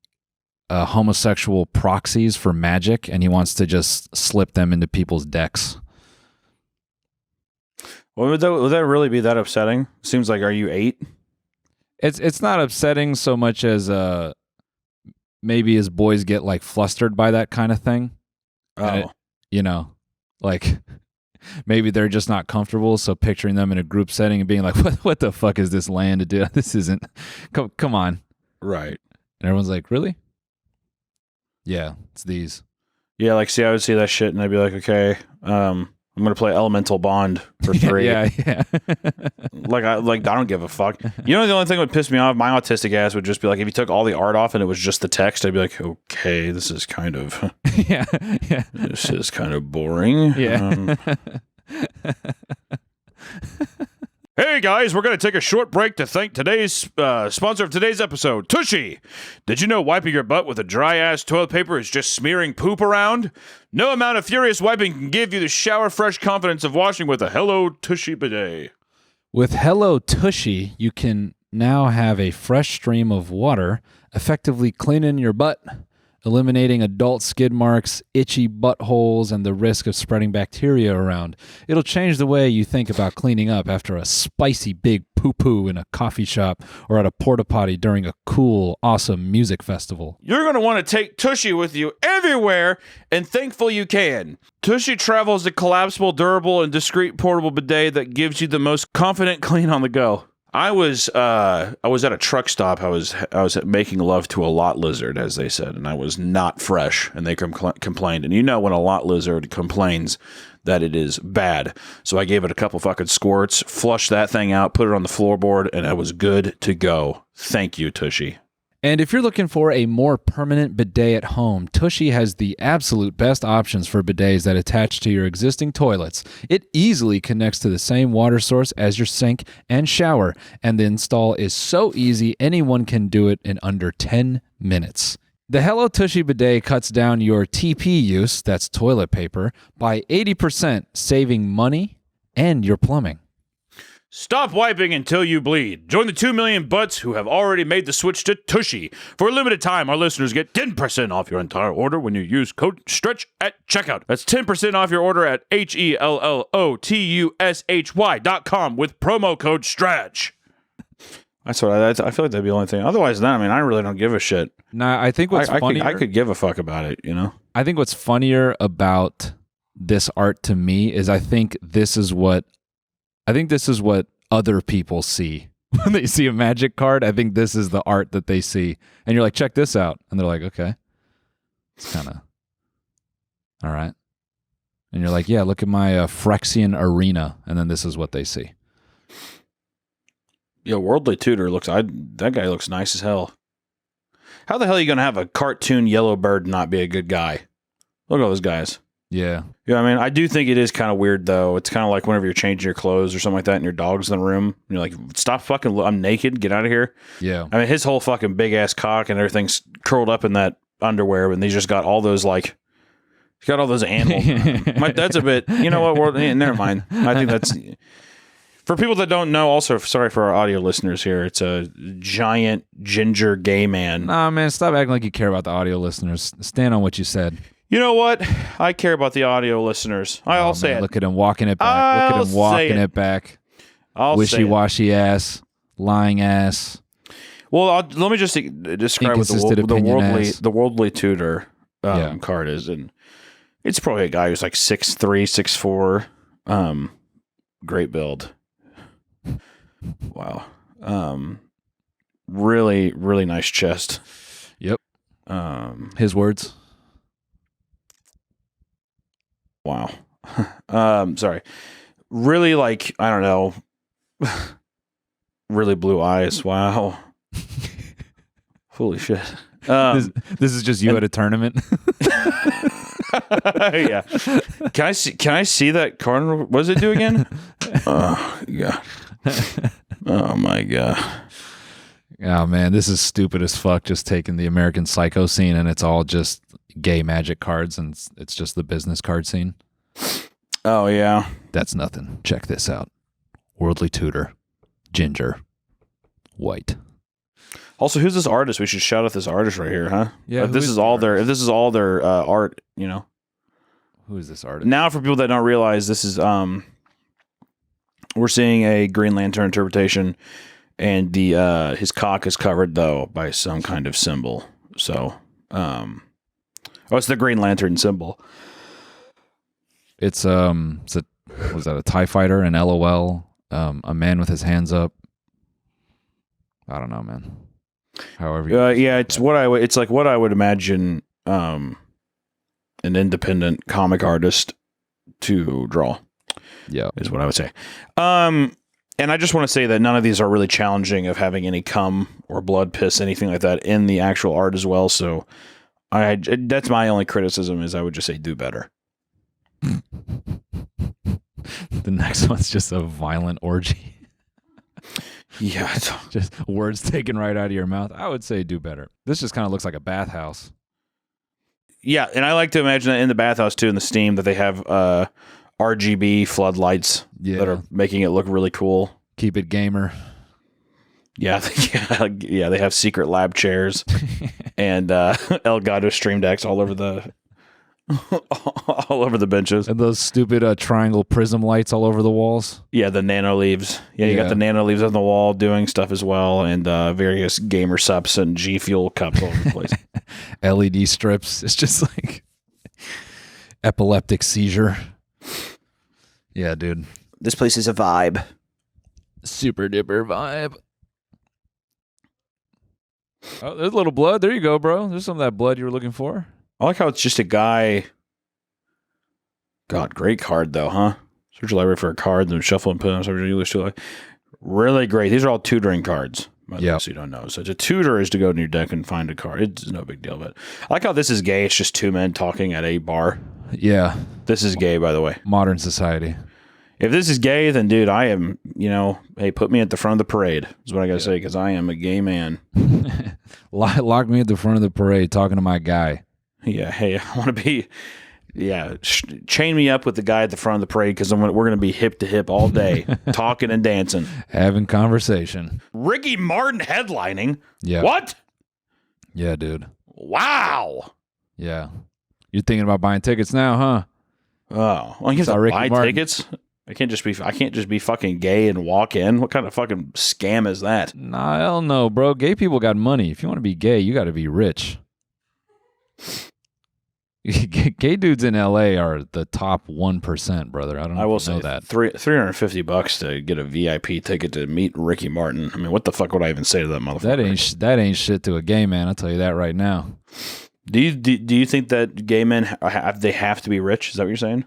homosexual proxies for magic, and he wants to just slip them into people's decks. Well, would that really be that upsetting? Seems like, are you 8? It's not upsetting so much as maybe his boys get like flustered by that kind of thing. Oh, you know, like maybe they're just not comfortable. So picturing them in a group setting and being like, what the fuck is this land to do? This isn't, come on. Right. And everyone's like, really? Yeah, it's these. Yeah, like, see, I would see that shit and I'd be like, okay, I'm going to play Elemental Bond for 3. Yeah. I don't give a fuck. You know, the only thing that would piss me off, my autistic ass would just be like, if you took all the art off and it was just the text, I'd be like, okay, this is kind of, yeah. this is kind of boring. Yeah. Hey guys, we're going to take a short break to thank today's sponsor of today's episode, Tushy. Did you know wiping your butt with a dry-ass toilet paper is just smearing poop around? No amount of furious wiping can give you the shower-fresh confidence of washing with a Hello Tushy bidet. With Hello Tushy, you can now have a fresh stream of water, effectively cleaning your butt, eliminating adult skid marks, itchy buttholes, and the risk of spreading bacteria around. It'll change the way you think about cleaning up after a spicy big poo-poo in a coffee shop or at a porta potty during a cool, awesome music festival. You're going to want to take Tushy with you everywhere, and thankful you can. Tushy Travel is a collapsible, durable, and discreet portable bidet that gives you the most confident clean on the go. I was at a truck stop. I was making love to a lot lizard, as they said, and I was not fresh, and they complained. And you know when a lot lizard complains that it is bad. So I gave it a couple fucking squirts, flushed that thing out, put it on the floorboard, and I was good to go. Thank you, Tushy. And if you're looking for a more permanent bidet at home, Tushy has the absolute best options for bidets that attach to your existing toilets. It easily connects to the same water source as your sink and shower, and the install is so easy anyone can do it in under 10 minutes. The Hello Tushy bidet cuts down your TP use, that's toilet paper, by 80%, saving money and your plumbing. Stop wiping until you bleed. Join the 2 million butts who have already made the switch to Tushy. For a limited time, our listeners get 10% off your entire order when you use code STRETCH at checkout. That's 10% off your order at HELLOTUSHY.com with promo code STRETCH. That's what I feel like that'd be the only thing. Otherwise, I mean, I really don't give a shit. Nah, I think what's funnier... I could give a fuck about it, you know? I think what's funnier about this art to me is I think this is what other people see. When they see a Magic card, I think this is the art that they see. And you're like, check this out. And they're like, okay. It's kind of... all right. And you're like, yeah, look at my Phyrexian arena. And then this is what they see. Yeah, Worldly Tutor that guy looks nice as hell. How the hell are you going to have a cartoon yellow bird not be a good guy? Look at all those guys. Yeah. Yeah, I mean, I do think it is kind of weird, though. It's kind of like whenever you're changing your clothes or something like that and your dog's in the room, and you're like, stop fucking, I'm naked, get out of here. Yeah. I mean, his whole fucking big-ass cock and everything's curled up in that underwear, and he's just got all those, like, he's got all those animals. That's a bit, you know what, never mind. I think that's, for people that don't know, also, sorry for our audio listeners here, it's a giant ginger gay man. Nah, man, stop acting like you care about the audio listeners. Stand on what you said. You know what? I care about the audio listeners. I'll say it. Look at him walking it back. Look at him walking it back. Wishy-washy ass, lying ass. Well, let me just describe what the Worldly Tutor card is. And it's probably a guy who's like 6'3", 6'4", great build. Wow. Really, really nice chest. Yep. His words. Wow. Sorry. Really, like, I don't know. Really blue eyes. Wow. Holy shit. This is just you at a tournament. Yeah. Can I see that card? What does it do again? Oh, yeah. Oh, my God. Oh, man, this is stupid as fuck, just taking the American Psycho scene, and it's all just gay Magic cards, and it's just the business card scene. Oh, yeah. That's nothing. Check this out. Worldly Tutor. Ginger. White. Also, who's this artist? We should shout out this artist right here, huh? Yeah. If this is all their art, you know. Who is this artist? Now, for people that don't realize, this is we're seeing a Green Lantern interpretation, and the his cock is covered though by some kind of symbol. So, it's the Green Lantern symbol. It's Was that a TIE fighter? An LOL? A man with his hands up? I don't know, man. However, it's like what I would imagine an independent comic artist to draw. Yeah, is what I would say. And I just want to say that none of these are really challenging of having any cum or blood, piss, anything like that in the actual art as well. So that's my only criticism is I would just say do better. The next one's just a violent orgy. Yeah. Just words taken right out of your mouth. I would say do better. This just kind of looks like a bathhouse. Yeah, and I like to imagine that in the bathhouse too, in the steam, that they have RGB floodlights that are making it look really cool. Keep it gamer. Yeah, they have secret lab chairs and Elgato Stream Decks all over the benches, and those stupid triangle prism lights all over the walls. Yeah, the nano leaves. Yeah, you got the nano leaves on the wall doing stuff as well, and various gamer sups and G Fuel cups all over the place. LED strips. It's just like epileptic seizure. Yeah, dude. This place is a vibe. Super duper vibe. Oh, there's a little blood. There you go, bro. There's some of that blood you were looking for. I like how it's just a guy. God, great card though, huh? Search your library for a card, then shuffle and put them. Really great. These are all tutoring cards. Yeah, so you don't know. So to tutor is to go in your deck and find a card. It's no big deal. But I like how this is gay. It's just two men talking at a bar. Yeah, this is gay, by the way. Modern society. If this is gay, then dude, I am. Hey, put me at the front of the parade. Is what I gotta say because I am a gay man. Lock me at the front of the parade, talking to my guy. Yeah, hey, I want to be, chain me up with the guy at the front of the parade because we're going to be hip to hip all day, talking and dancing. Having conversation. Ricky Martin headlining? Yeah. What? Yeah, dude. Wow. Yeah. You're thinking about buying tickets now, huh? Oh, well, you have to buy tickets? I can't just be fucking gay and walk in. What kind of fucking scam is that? Nah, hell no, bro. Gay people got money. If you want to be gay, you got to be rich. Gay dudes in LA are the top 1%, brother. I don't know. I will say that $350 to get a VIP ticket to meet Ricky Martin. I mean, what the fuck would I even say to that motherfucker? That ain't shit to a gay man. I'll tell you that right now. Do you think that gay men have to be rich? Is that what you're saying?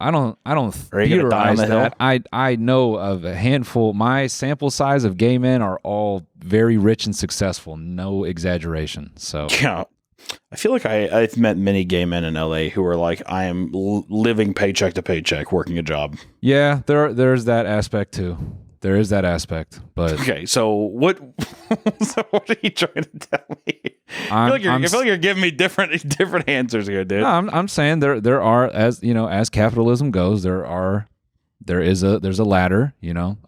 I don't theorize that. I know of a handful. My sample size of gay men are all very rich and successful. No exaggeration. So yeah. I feel like I've met many gay men in LA who are like, I am living paycheck to paycheck, working a job. Yeah, there's that aspect too. There is that aspect, but okay. So what? What are you trying to tell me? I feel like you're giving me different answers here, dude. No, I'm saying there are, as you know, as capitalism goes, there is a ladder,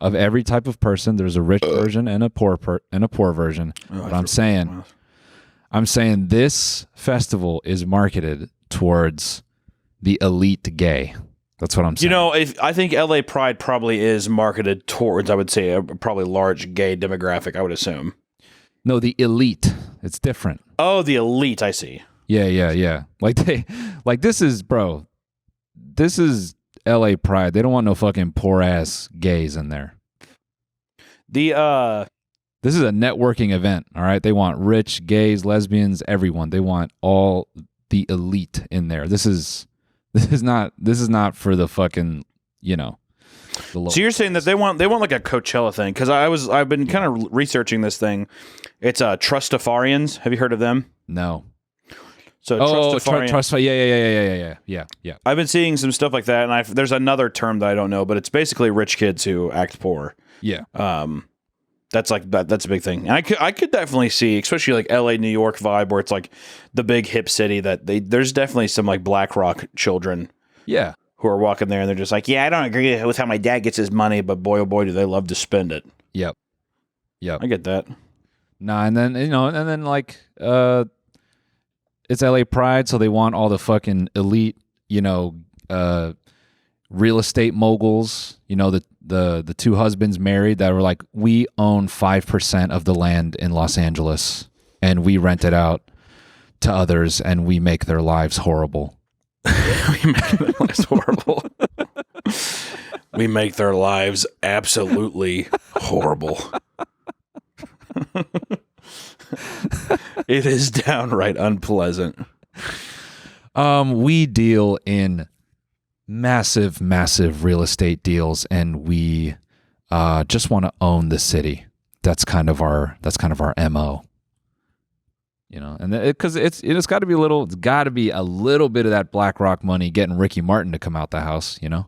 of every type of person. There's a rich version and a poor version. But I'm saying this festival is marketed towards the elite gay. That's what I'm saying. I think LA Pride probably is marketed towards, I would say, a probably large gay demographic, I would assume. No, the elite. It's different. Oh, the elite, I see. Yeah. This is LA Pride. They don't want no fucking poor ass gays in there. This is a networking event, all right? They want rich, gays, lesbians, everyone. They want all the elite in there. This is not for the fucking, the so you're saying that they want like a Coachella thing? Because I've been kind of researching this thing. It's Trustafarians. Have you heard of them? No. So yeah. I've been seeing some stuff like that, and there's another term that I don't know, but it's basically rich kids who act poor. Yeah. That's like that's a big thing. And I could definitely see, especially like LA, New York vibe, where it's like the big hip city, that there's definitely some like Black Rock children. Yeah. Who are walking there and they're just like, yeah, I don't agree with how my dad gets his money, but boy, oh boy, do they love to spend it. Yep. I get that. Nah, and then like it's LA Pride, so they want all the fucking elite, real estate moguls, the two husbands married that were like, we own 5% of the land in Los Angeles and we rent it out to others and we make their lives horrible. We make their lives horrible. We make their lives absolutely horrible. It is downright unpleasant. We deal in massive real estate deals, and we just want to own the city. That's kind of our MO. You know, and because it's got to be a little bit of that BlackRock money getting Ricky Martin to come out the house. You know.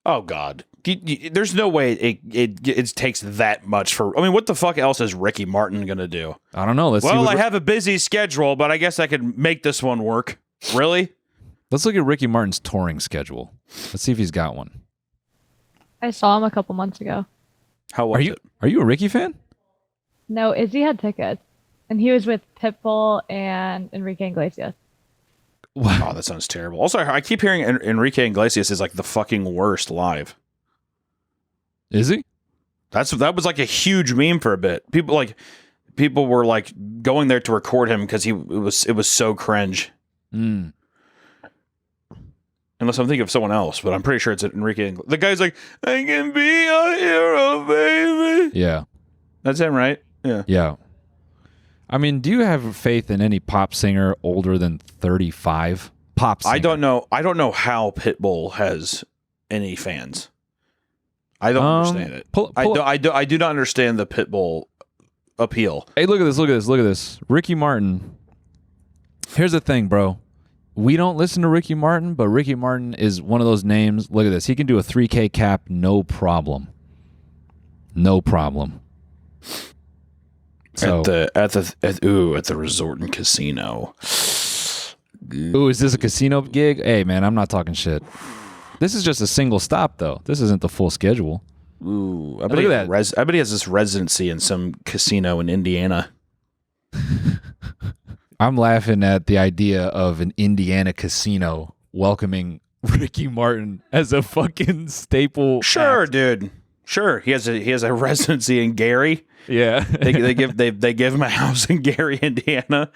Oh God, there's no way it takes that much for. I mean, what the fuck else is Ricky Martin gonna do? I don't know. Let's see. I have a busy schedule, but I guess I could make this one work. Really? Let's look at Ricky Martin's touring schedule. Let's see if he's got one. I saw him a couple months ago. How was it? Are you a Ricky fan? No, Izzy had tickets, and he was with Pitbull and Enrique Iglesias. Wow. Oh, that sounds terrible. Also, I keep hearing Enrique Iglesias is like the fucking worst live. Is he? That was like a huge meme for a bit. People were like going there to record him because it was so cringe. Mm. Unless I'm thinking of someone else, but I'm pretty sure it's Enrique. The guy's like, I can be a hero, baby. Yeah. That's him, right? Yeah. Yeah. I mean, do you have faith in any pop singer older than 35? Pop singer. I don't know how Pitbull has any fans. I don't understand it. I do not understand the Pitbull appeal. Hey, look at this. Ricky Martin. Here's the thing, bro. We don't listen to Ricky Martin, but Ricky Martin is one of those names. Look at this. He can do a 3K cap, no problem. No problem. So, At the resort and casino. Ooh, is this a casino gig? Hey, man, I'm not talking shit. This is just a single stop, though. This isn't the full schedule. Ooh, I bet he has this residency in some casino in Indiana. I'm laughing at the idea of an Indiana casino welcoming Ricky Martin as a fucking staple. Sure, act. dude. Sure, he has a residency in Gary. Yeah, they give him a house in Gary, Indiana,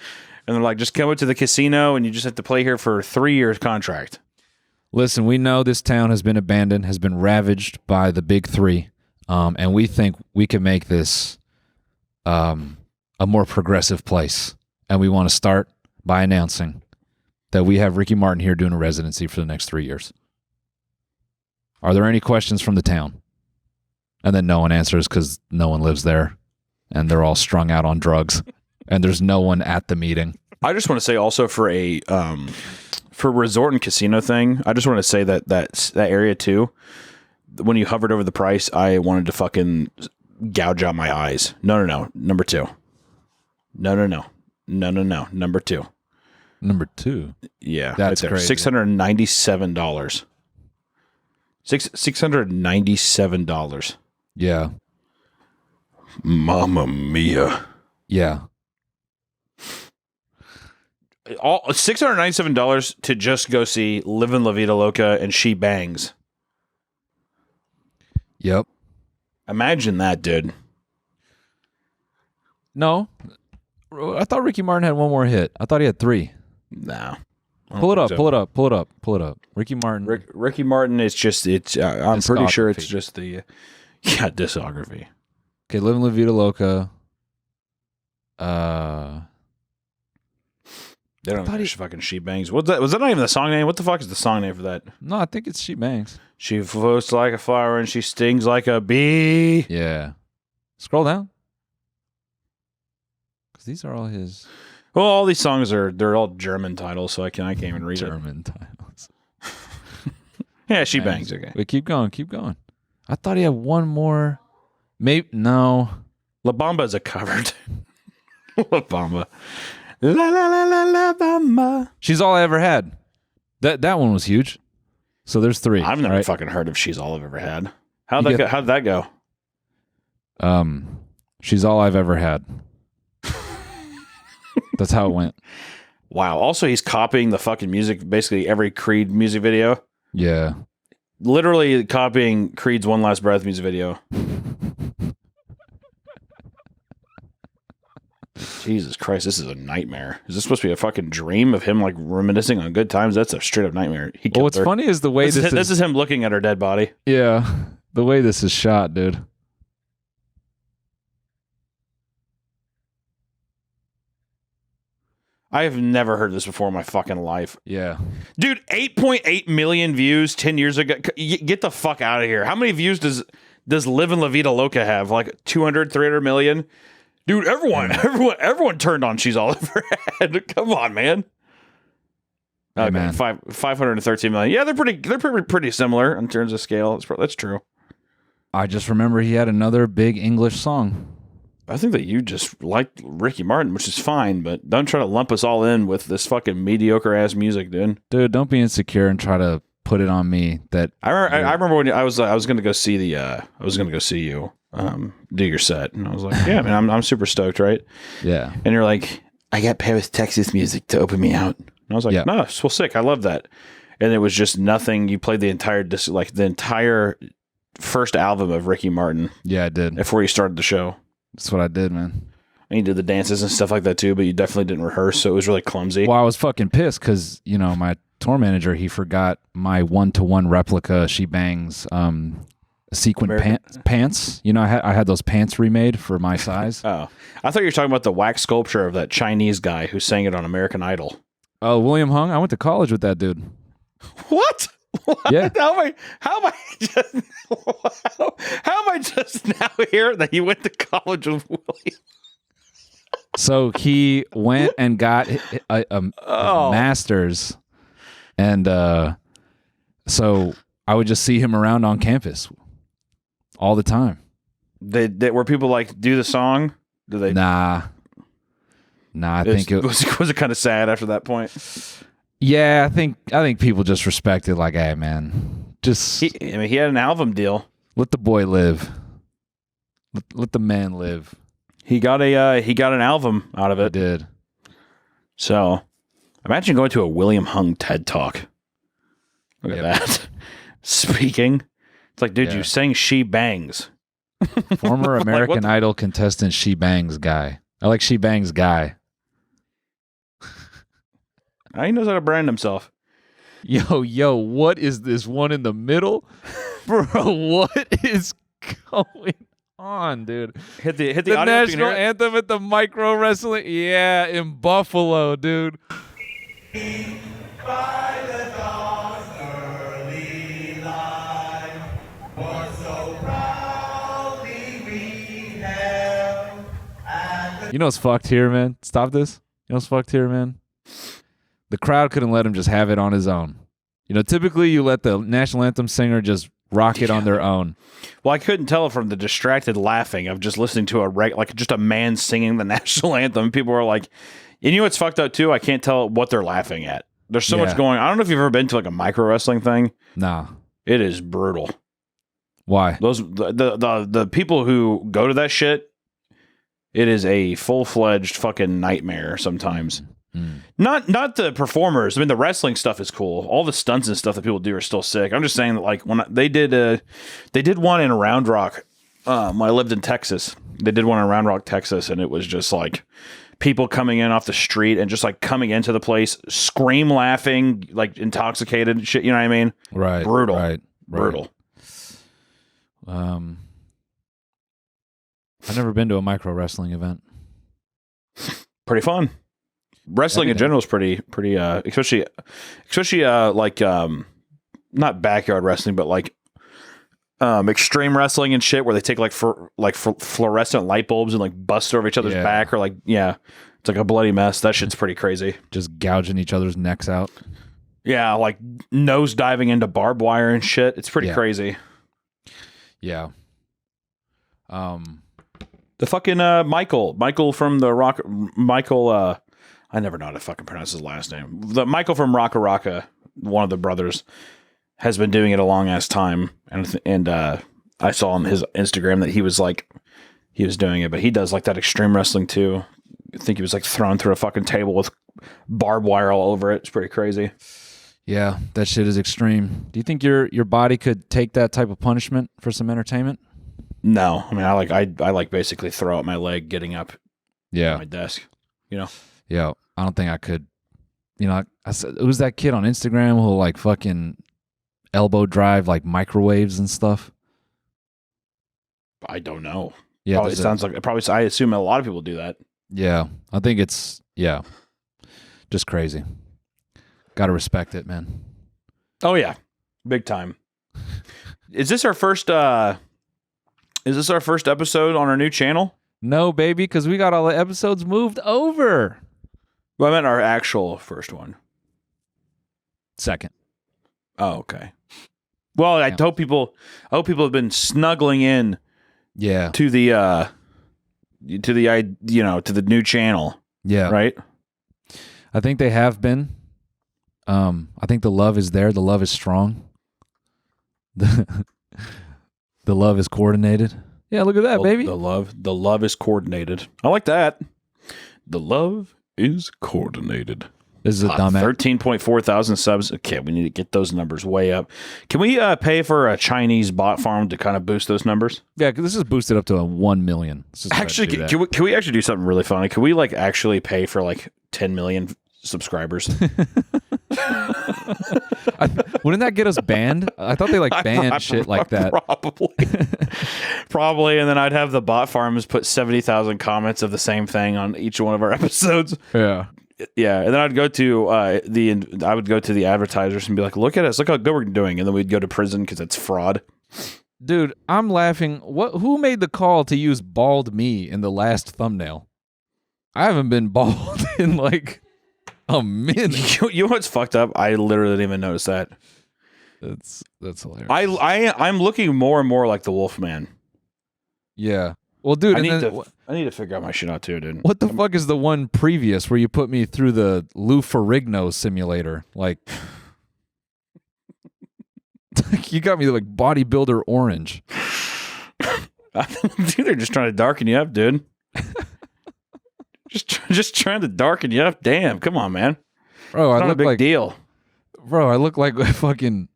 and they're like, just come up to the casino, and you just have to play here for a 3-year contract. Listen, we know this town has been abandoned, has been ravaged by the big three, and we think we can make this a more progressive place. And we want to start by announcing that we have Ricky Martin here doing a residency for the next 3 years. Are there any questions from the town? And then no one answers because no one lives there, and they're all strung out on drugs, and there's no one at the meeting. I just want to say also for a resort and casino thing, I just want to say that area too. When you hovered over the price, I wanted to fucking gouge out my eyes. No. Number 2. No. Number 2. Number 2. Yeah, that's right there. crazy. $697. $697. Yeah. Mamma mia. Yeah. All $697 to just go see Livin' La Vida Loca and She Bangs. Yep. Imagine that, dude. No. I thought Ricky Martin had one more hit. I thought he had 3. No. Pull it up. Ricky Martin. Ricky Martin is just, I'm pretty sure it's Discography. just the, discography. Okay, Livin' La Vida Loca. They don't know fucking She Bangs. Was that not even the song name? What the fuck is the song name for that? No, I think it's She Bangs. She floats like a flower and she stings like a bee. Yeah. Scroll down. Because these are all his Well, all these songs they're all German titles, so I can't even read German titles. Yeah, She Bangs. Okay. Wait, keep going. I thought he had one more. Maybe no. La Bamba is a cover. La Bamba. La la la la la Bamba. She's All I Ever Had. That one was huge. So there's 3. I've never right? fucking heard of She's All I've Ever Had. How did that go? She's All I've Ever Had. That's how it went. Wow. Also, he's copying the fucking music, basically every Creed music video. Yeah. Literally copying Creed's One Last Breath music video. Jesus Christ, this is a nightmare. Is this supposed to be a fucking dream of him like reminiscing on good times? That's a straight up nightmare. He killed what's her. funny is the way this is him looking at her dead body. Yeah, the way this is shot, dude. I have never heard this before in my fucking life. Yeah. Dude, 8.8 million views 10 years ago. Get the fuck out of here. How many views does Live in La Vida Loca have? Like 200, 300 million? Dude, everyone turned on She's All Over Head. Come on, man. Okay, man. 513 million. Yeah, they're pretty similar in terms of scale. That's true. I just remember he had another big English song. I think that you just like Ricky Martin, which is fine, but don't try to lump us all in with this fucking mediocre ass music, dude. Dude, don't be insecure and try to put it on me. That I remember when I was going to go see you do your set, and I was like, yeah, man, I'm super stoked, right? Yeah. And you're like, I got Paris, Texas music to open me out, and I was like, no, it's well sick, I love that. And it was just nothing. You played the entire first album of Ricky Martin. Yeah, I did. Before you started the show. That's what I did, man. And you did the dances and stuff like that too, but you definitely didn't rehearse, so it was really clumsy. Well, I was fucking pissed because, my tour manager, he forgot my 1-to-1 replica She Bangs sequin pants. I had those pants remade for my size. Oh, I thought you were talking about the wax sculpture of that Chinese guy who sang it on American Idol. Oh, William Hung? I went to college with that dude. What? Yeah. How am I just now here that you went to college with William? So he went and got a master's, and so I would just see him around on campus all the time. They were people like do the song? Do they? Nah. I think it was it kind of sad after that point. Yeah, I think people just respected, like, hey man, just he had an album deal. Let the boy live. Let the man live. He got an album out of it. He did. So imagine going to a William Hung TED Talk. Look at that. Speaking. It's like, dude, you sang She Bangs. Former American Idol contestant She Bangs guy. I like She Bangs guy. He knows how to brand himself. Yo, what is this one in the middle? Bro, what is going on, dude? Hit the national anthem at the micro wrestling. Yeah, in Buffalo, dude. By the dawn's early light, for so proudly we held. You know what's fucked here, man? Stop this. You know what's fucked here, man? The crowd couldn't let him just have it on his own. Typically you let the national anthem singer just rock it on their own. Well, I couldn't tell from the distracted laughing of just listening to just a man singing the national anthem. People were like, and you know what's fucked up too? I can't tell what they're laughing at. There's so much going on. I don't know if you've ever been to like a micro wrestling thing. Nah. It is brutal. Why? The people who go to that shit, it is a full-fledged fucking nightmare sometimes. Not the performers. I mean, the wrestling stuff is cool. All the stunts and stuff that people do are still sick. I'm just saying that, like, when they did one in Round Rock. When I lived in Texas, they did one in Round Rock, Texas, and it was just like people coming in off the street and just like coming into the place, scream laughing, like intoxicated and shit. You know what I mean? Right. Brutal. Right. Brutal. I've never been to a micro wrestling event. Pretty fun. Wrestling in general is pretty especially like not backyard wrestling, but like extreme wrestling and shit where they take fluorescent light bulbs and like bust over each other's back, or it's like a bloody mess. That shit's pretty crazy. Just gouging each other's necks out. Yeah, like nose diving into barbed wire and shit. It's pretty crazy. Yeah. The fucking Michael from the Rock, I never know how to fucking pronounce his last name. The Michael from Rocka Rocka, one of the brothers, has been doing it a long ass time, and I saw on his Instagram that he was doing it, but he does like that extreme wrestling too. I think he was like thrown through a fucking table with barbed wire all over it. It's pretty crazy. Yeah, that shit is extreme. Do you think your body could take that type of punishment for some entertainment? No, I mean I like basically throw out my leg getting up. Yeah, on my desk. You know. Yeah, I don't think I could. You know, I said, who's that kid on Instagram who'll like fucking elbow drive like microwaves and stuff? I don't know. Yeah, Probably sounds like I assume a lot of people do that. Yeah, I think it's just crazy. Got to respect it, man. Oh yeah, big time. Is this our first? Is this our first episode on our new channel? No, baby, because we got all the episodes moved over. Well, I meant our actual first one. Second. Oh, okay. Well, I hope people have been snuggling in. Yeah. To the new channel. Yeah. Right. I think they have been. I think the love is there. The love is strong. The love is coordinated. Yeah, look at that, baby. The love is coordinated. I like that. The love is coordinated. This is a dumbass. 13.4 thousand subs. Okay, we need to get those numbers way up. Can we pay for a Chinese bot farm to kind of boost those numbers? Yeah, because this is boosted up to 1 million. Actually, can we actually do something really funny? Can we like actually pay for like 10 million subscribers? Wouldn't that get us banned? I thought they like banned shit like that. Probably, and then I'd have the bot farms put 70,000 comments of the same thing on each one of our episodes. Yeah. Yeah, and then I'd go to the advertisers and be like, "Look at us! Look how good we're doing!" And then we'd go to prison because it's fraud. Dude, I'm laughing. Who made the call to use bald me in the last thumbnail? I haven't been bald in like a minute. You know what's fucked up? I literally didn't even notice that. That's hilarious. I'm looking more and more like the Wolfman. Yeah. Well, dude, I need to figure out my shit out too, dude. What the fuck is the one previous where you put me through the Lou Ferrigno simulator? Like, you got me like bodybuilder orange. Dude, they're just trying to darken you up, dude. just trying to darken you up. Damn, come on, man. Bro, it's not a big deal. Bro, I look like fucking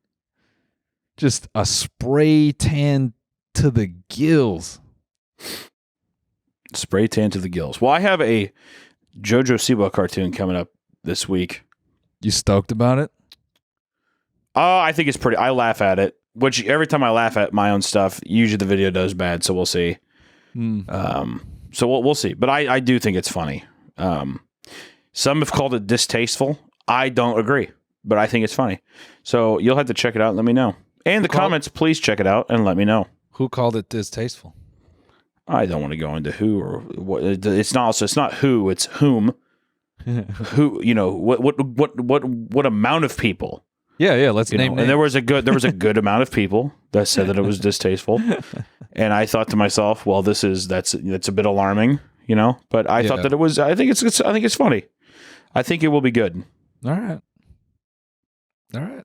just a spray tan to the gills. Spray tan to the gills. Well, I have a JoJo Siwa cartoon coming up this week. You stoked about it? I think it's pretty. I laugh at it. Which every time I laugh at my own stuff, usually the video does bad. So we'll see. So we'll see. But I do think it's funny. Some have called it distasteful. I don't agree, but I think it's funny. So you'll have to check it out and let me know. And the comments, please check it out and let me know. Who called it distasteful? I don't want to go into who or what. It's not who, it's whom. Who, you know, what amount of people? Yeah. Let's name. And there was a good amount of people that said that it was distasteful, and I thought to myself, well, that's a bit alarming, you know. But I thought that it was. I think it's funny. I think it will be good. All right. I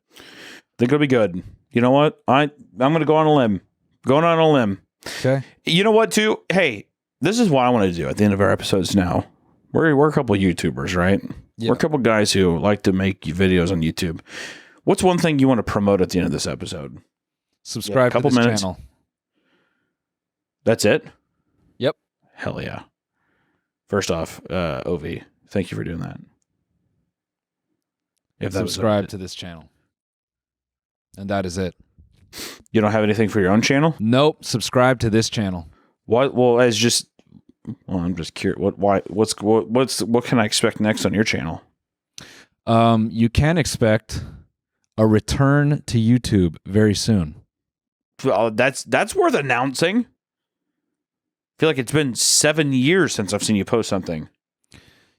think it'll be good. You know what? I'm going to go on a limb. Going on a limb. Okay. You know what, too? Hey, this is what I want to do at the end of our episodes now. We're a couple of YouTubers, right? Yeah. We're a couple of guys who like to make videos on YouTube. What's one thing you want to promote at the end of this episode? Subscribe to this channel. That's it? Yep. Hell yeah. First off, Ovi, thank you for doing that. Subscribe to this channel. And that is it. You don't have anything for your own channel? Nope. Subscribe to this channel. What? Well, I'm just curious. What can I expect next on your channel? You can expect a return to YouTube very soon. Well, that's worth announcing. I feel like it's been 7 years since I've seen you post something.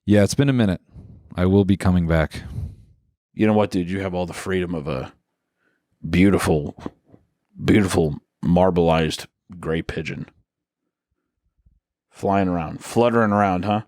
Yeah, it's been a minute. I will be coming back. You know what, dude? You have all the freedom of a beautiful marbleized gray pigeon. Flying around, fluttering around, huh?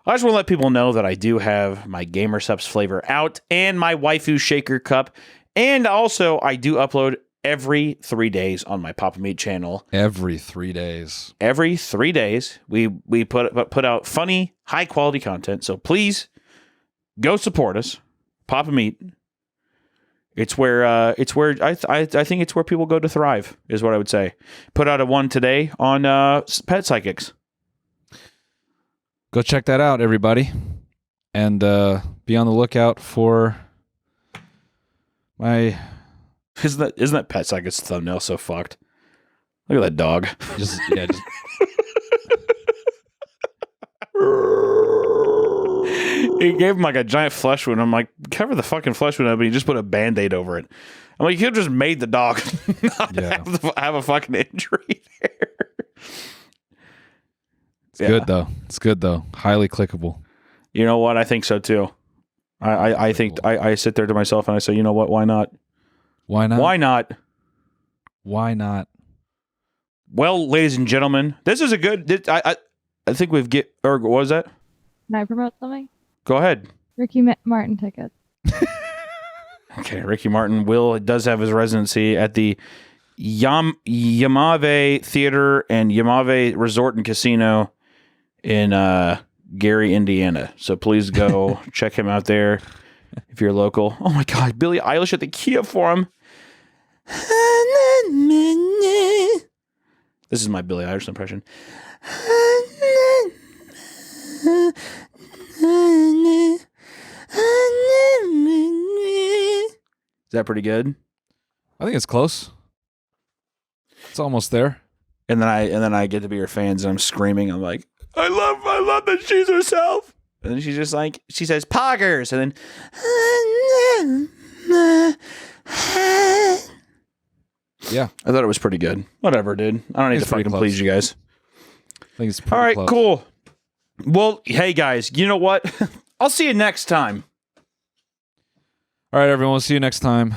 I just want to let people know that I do have my Gamer Subs flavor out and my waifu shaker cup. And also, I do upload every 3 days on my Papa Meat channel. Every 3 days. Every 3 days, we put out funny, high quality content. So please go support us, Papa Meat. It's where I think it's where people go to thrive, is what I would say. Put out a one today on pet psychics. Go check that out, everybody. And be on the lookout for my... Isn't that Pet Socket's thumbnail so fucked? Look at that dog. Just He gave him like a giant flesh wound. I'm like, cover the fucking flesh wound up, and he just put a Band-Aid over it. I'm like, you could have just made the dog not have a fucking injury there. It's good though. It's good though. Highly clickable. You know what? I think so too. I think I sit there to myself and I say, you know what? Why not? Why not? Why not? Why not? Well, ladies and gentlemen, this is a good. I think or what was that? Can I promote something? Go ahead. Ricky Martin tickets. Okay, Ricky Martin does have his residency at the Yamave Theater and Yamave Resort and Casino in Gary, Indiana. So please go check him out there if you're local. Oh my God, Billie Eilish at the Kia Forum. This is my Billie Eilish impression. Is that pretty good? I think it's close. It's almost there. And then I get to be her fans and I'm screaming. I'm like, I love that she's herself. And then she's just like, she says poggers and then Yeah. I thought it was pretty good. Whatever, dude. I don't need to fucking please you guys. I think it's pretty all right, close. Cool. Well, hey guys, you know what? I'll see you next time. All right, everyone. We'll see you next time.